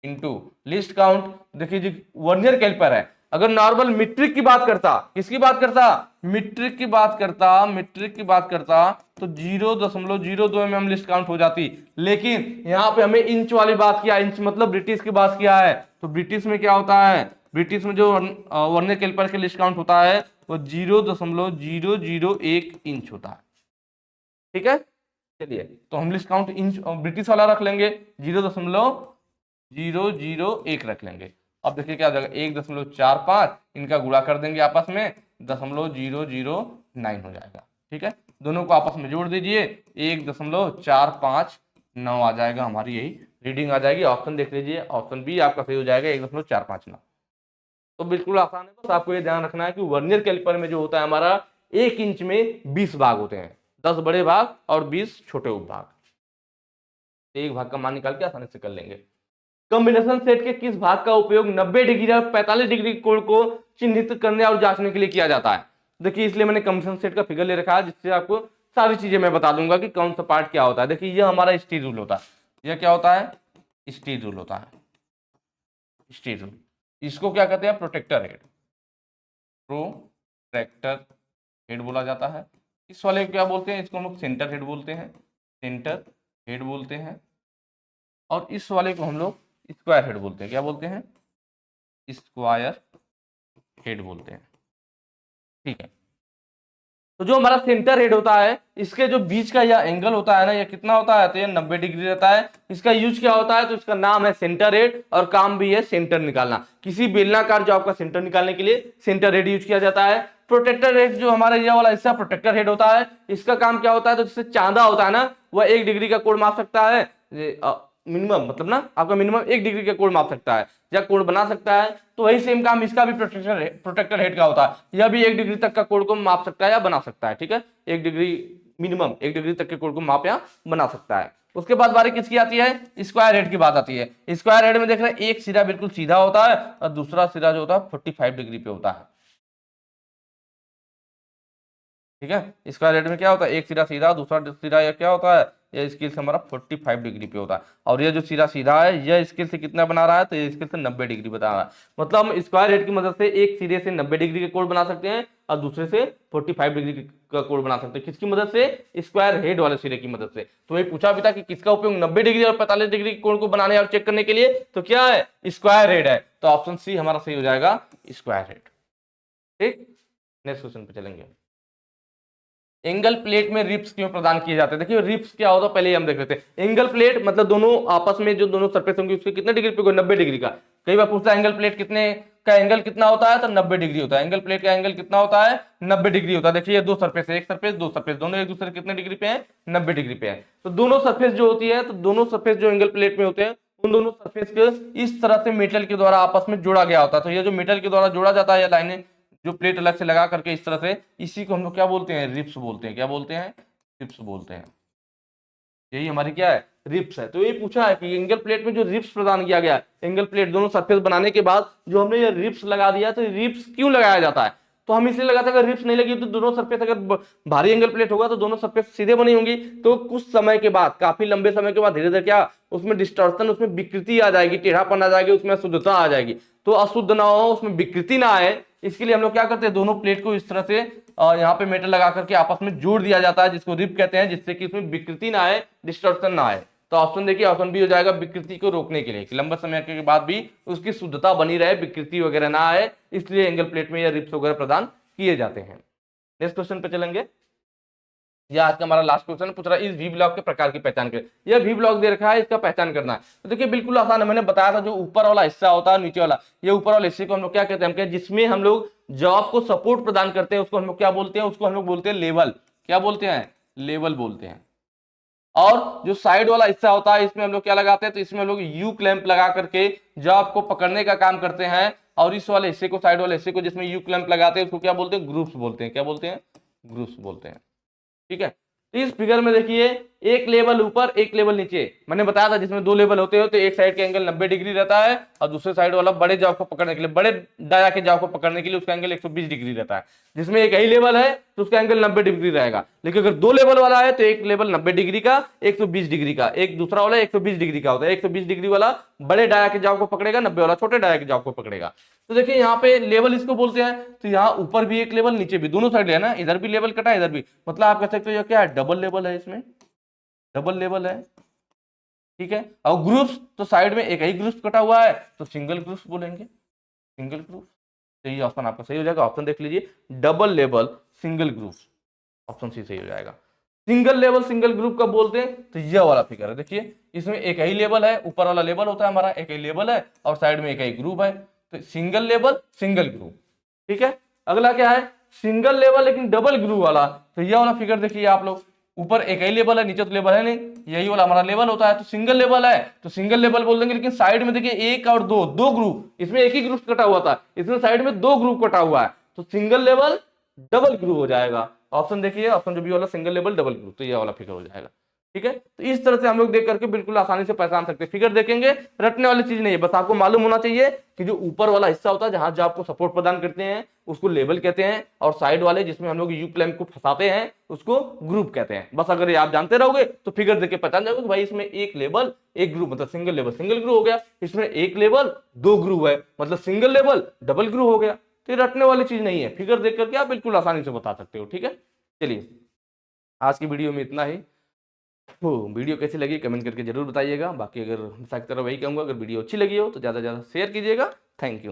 इनटू लिस्ट काउंट। देखिए जी वर्नियर कैलिपर है, अगर नॉर्मल मीट्रिक की बात करता, किसकी बात करता? मीट्रिक की बात करता, मीट्रिक की बात करता, तो 0.02 mm लिस्ट काउंट हो जाती। लेकिन यहाँ पे हमें इंच वाली बात किया, इंच मतलब ब्रिटिश की बात किया है। तो ब्रिटिश में क्या होता है? ब्रिटिश में जो वर्नियर कैलिपर के लिस्ट काउंट होता है वो 0.001 इंच होता है। ठीक है, चलिए तो हम लिस्ट काउंट इंच ब्रिटिश वाला रख लेंगे, 0.001 रख लेंगे। अब देखिए क्या हो जाएगा, 1.45, इनका गुणा कर देंगे आपस में, 0.009 हो जाएगा। ठीक है, दोनों को आपस में जोड़ दीजिए, 1.459 आ जाएगा, हमारी यही रीडिंग आ जाएगी। ऑप्शन देख लीजिए, ऑप्शन बी आपका सही हो जाएगा, 1.459। तो बिल्कुल आसान है, बस आपको ये ध्यान रखना है कि वर्नियर कैलिपर में जो होता है हमारा 1 इंच में 20 भाग होते हैं, 10 बड़े भाग और 20 छोटे उपभाग। एक भाग का मान निकाल के आसानी से कर लेंगे। कॉम्बिनेशन सेट के किस भाग का उपयोग 90 डिग्री और 45 डिग्री कोण को चिन्हित करने और जांचने के लिए किया जाता है? देखिए इसलिए मैंने कॉम्बिनेशन सेट का फिगर ले रखा है, जिससे आपको सारी चीजें मैं बता दूंगा कि कौन सा पार्ट क्या होता है। देखिए यह हमारा स्टील रूल होता है, यह क्या होता है? स्टील रूल होता है। स्टेट, इसको क्या कहते हैं, प्रोटेक्टर हेड, प्रोटेक्टर हेड बोला जाता है। इस वाले को क्या बोलते हैं, इसको हम लोग सेंटर हेड बोलते हैं, सेंटर हेड बोलते हैं। और इस वाले को हम लोग स्क्वायर हेड बोलते हैं, क्या बोलते हैं, स्क्वायर हेड बोलते हैं। ठीक है, तो जो हमारा सेंटर हेड होता है, इसके जो बीच का यह एंगल होता है ना, ये कितना होता है, तो ये 90 डिग्री रहता है। इसका यूज क्या होता है, तो इसका नाम है सेंटर हेड और काम भी है सेंटर निकालना। किसी बेलनाकार जॉब का सेंटर निकालने के लिए सेंटर हेड यूज किया जाता है। प्रोटेक्टर हेड जो हमारा ये वाला हिस्सा प्रोटेक्टर हेड होता है, इसका काम क्या होता है, तो जैसे चांदा होता है ना, वह 1 डिग्री का कोण माप सकता है, मिनिमम मतलब ना आपका मिनिमम 1 डिग्री का कोण माप सकता है या कोण बना सकता है। तो वही सेम काम इसका भी प्रोटेक्टर हेड का होता है। यह भी 1 डिग्री तक का कोण को माप सकता है या बना सकता है। ठीक है, 1 डिग्री मिनिमम 1 डिग्री तक के कोण को माप या बना सकता है। उसके बाद बारी किसकी आती है, स्क्वायर हेड की बात आती है। स्क्वायर हेड में देख रहे हैं एक सिरा बिल्कुल सीधा होता है और दूसरा सिरा जो होता है 45 डिग्री पे होता है। ठीक है, स्क्वायर हेड में क्या होता है, एक सिरा सीधा, दूसरा सिरा यह क्या होता है, यह स्केल से हमारा 45 डिग्री पे होता है। और ये जो सिरा सीधा है यह स्केल से कितना बना रहा है, तो ये स्केल से 90 डिग्री बता रहा है। मतलब हम स्क्वायर हेड की मदद से एक सिरे से 90 डिग्री के कोण बना सकते हैं और दूसरे से 45 डिग्री का कोण बना सकते हैं। किसकी मदद से, स्क्वायर हेड वाले सिरे की मदद से। तो ये पूछा भी था कि किसका उपयोग 90 डिग्री और 45 डिग्री के कोण को बनाने और चेक करने के लिए, तो क्या है, स्क्वायर हेड है। तो ऑप्शन सी हमारा सही हो जाएगा, स्क्वायर हेड। ठीक, नेक्स्ट क्वेश्चन पे चलेंगे। एंगल प्लेट में रिप्स क्यों प्रदान किए जाते हैं। देखिए रिप्स क्या होता है, पहले ही हम देख लेते हैं। एंगल प्लेट मतलब दोनों आपस में जो दोनों सरफेस होंगे उसके कितने डिग्री पे, 90 डिग्री का। कई बार पूछता है एंगल प्लेट कितने का एंगल कितना होता है, तो 90 डिग्री होता है। एंगल प्लेट का एंगल कितना होता है, 90 डिग्री होता है। देखिए दो सरफेस है, एक सरफेस दो सरफेस, दोनों एक दूसरे कितने डिग्री पे हैं, 90 डिग्री पे है। तो दोनों सरफेस जो होती है, तो दोनों सरफेस जो एंगल प्लेट में होते हैं, उन दोनों सरफेस को इस तरह से मेटल के द्वारा आपस में जोड़ा गया होता है। तो ये जो मेटल के द्वारा जोड़ा जाता है, या लाइनें जो प्लेट अलग से लगा करके इस तरह से, इसी को हम लोग क्या बोलते हैं, रिप्स बोलते हैं। क्या बोलते हैं, रिप्स बोलते हैं। यही हमारी क्या है, रिप्स है। तो ये पूछा है कि एंगल प्लेट में जो रिप्स प्रदान किया गया है, एंगल प्लेट दोनों सरफेस बनाने के बाद जो हमने ये रिप्स लगा दिया, तो रिप्स क्यों लगाया जाता है। तो हम इसलिए लगाते हैं, अगर रिप्स नहीं लगी तो दोनों सरफेस, अगर भारी एंगल प्लेट होगा तो दोनों सरफेस सीधे बनी होंगी, तो कुछ समय के बाद, काफी लंबे समय के बाद धीरे धीरे क्या उसमें डिस्टॉर्शन, उसमें विकृति आ जाएगी, टेढ़ापन आ जाएगी, उसमें अशुद्धता आ जाएगी। तो अशुद्ध ना हो, उसमें विकृति ना आए, इसके लिए हम लोग क्या करते हैं, दोनों प्लेट को इस तरह से यहाँ पे मेटल लगा करके आपस में जोड़ दिया जाता है, जिसको रिप कहते हैं, जिससे कि उसमें विकृति ना आए, डिस्टॉर्शन ना आए। तो ऑप्शन देखिए, ऑप्शन बी हो जाएगा, विकृति को रोकने के लिए, कि लंबे समय के बाद भी उसकी शुद्धता बनी रहे, विकृति वगैरह ना आए, इसलिए एंगल प्लेट में यह रिप्स वगैरह प्रदान किए जाते हैं। नेक्स्ट क्वेश्चन पे चलेंगे। यह आज का हमारा लास्ट क्वेश्चन पूछ रहा है, इस वी ब्लॉक के प्रकार की पहचान करें। यह वी ब्लॉक दे रखा है, इसका पहचान करना है। तो देखिए बिल्कुल आसान है, मैंने बताया था जो ऊपर वाला हिस्सा होता है, नीचे वाला, ये ऊपर वाले हिस्से को हम लोग क्या कहते हैं, जिसमें हम लोग जॉब को सपोर्ट प्रदान करते हैं, उसको हम लोग क्या बोलते हैं, उसको हम लोग बोलते हैं लेवल। क्या बोलते हैं, लेवल बोलते हैं। और जो साइड वाला हिस्सा होता है, इसमें हम लोग क्या लगाते हैं, तो इसमें हम लोग यू क्लैंप लगा करके जॉब को पकड़ने का काम करते हैं। और इस वाले हिस्से को, साइड वाले हिस्से को जिसमें यू क्लैंप लगाते हैं, उसको क्या बोलते हैं, ग्रुप्स बोलते हैं। क्या बोलते हैं, ग्रुप्स बोलते हैं। ठीक है, तो इस फिगर में देखिए एक लेवल ऊपर एक लेवल नीचे, मैंने बताया था जिसमें दो लेवल होते हैं, तो एक साइड का एंगल 90 डिग्री रहता है और दूसरे साइड वाला बड़े जाव को पकड़ने के लिए, बड़े डाया के जाव को पकड़ने के लिए उसका एंगल 120 डिग्री रहता है। जिसमें एक ही लेवल है तो उसका एंगल 90 डिग्री रहेगा। लेकिन अगर दो लेवल वाला है तो एक लेवल 90 डिग्री का, 120 डिग्री का, एक दूसरा वाला 120 डिग्री का होता है। 120 डिग्री वाला बड़े डाया के जाव को पकड़ेगा, 90 वाला छोटे डाया के जाव को पकड़ेगा। तो देखिए यहाँ पे लेवल इसको बोलते हैं। तो यहाँ ऊपर भी एक लेवल, नीचे भी, दोनों साइड है ना, इधर भी लेवल कटा है, इधर भी, मतलब आप कह सकते हो क्या है, डबल लेवल है, इसमें डबल लेवल है। ठीक है, और ग्रुप्स तो साइड में एक ही ग्रुप कटा हुआ है, तो सिंगल ग्रुप्स बोलेंगे, सिंगल ग्रुप। तो ये ऑप्शन आपका सही हो जाएगा। ऑप्शन देख लीजिए, double level single group, option C सही हो जाएगा। सिंगल लेवल सिंगल ग्रुप कब बोलते हैं, तो यह वाला फिगर है। देखिए इसमें एक ही लेवल है, ऊपर वाला लेवल होता है हमारा, एक ही लेवल है और साइड में एक ही ग्रुप है, तो सिंगल लेवल सिंगल ग्रुप। ठीक है, अगला क्या है, सिंगल लेवल लेकिन डबल ग्रुप वाला। तो यह वाला फिगर देखिए आप लोग, ऊपर एक ही लेवल है, नीचे तो लेवल है नहीं, यही वाला हमारा लेवल होता है। तो सिंगल लेवल है तो सिंगल लेवल बोल देंगे, लेकिन साइड में देखिए एक और दो, दो ग्रुप, इसमें एक ही ग्रुप कटा हुआ था, इसमें साइड में दो ग्रुप कटा हुआ है, तो सिंगल लेवल डबल ग्रुप हो जाएगा। ऑप्शन देखिए, ऑप्शन जो भी वाला सिंगल लेवल डबल ग्रुप, तो ये वाला फिगर हो जाएगा। ठीक है। तो इस तरह से हम लोग देख करके बिल्कुल आसानी से पहचान सकते हैं। फिगर देखेंगे, रटने वाली चीज नहीं है, बस आपको मालूम होना चाहिए कि जो ऊपर वाला हिस्सा होता है जहां जो आपको सपोर्ट प्रदान करते हैं उसको लेवल कहते हैं, और साइड वाले जिसमें हम लोग यू प्लेन को फंसाते हैं उसको ग्रुप कहते हैं। बस अगर ये आप जानते रहोगे तो फिगर देख के पहचान जाओगे कि भाई इसमें एक लेवल एक ग्रुप मतलब सिंगल लेवल सिंगल ग्रुप हो गया, इसमें एक लेवल दो ग्रुप है मतलब सिंगल लेवल डबल ग्रुप हो गया। तो ये रटने वाली चीज नहीं है, फिगर देख करके आप बिल्कुल आसानी से बता सकते हो। ठीक है, चलिए आज की वीडियो में इतना ही। तो वीडियो कैसी लगी कमेंट करके जरूर बताइएगा। बाकी अगर हमेशा की तरह वही कहूँगा, अगर वीडियो अच्छी लगी हो तो ज़्यादा से ज़्यादा शेयर कीजिएगा। Thank you.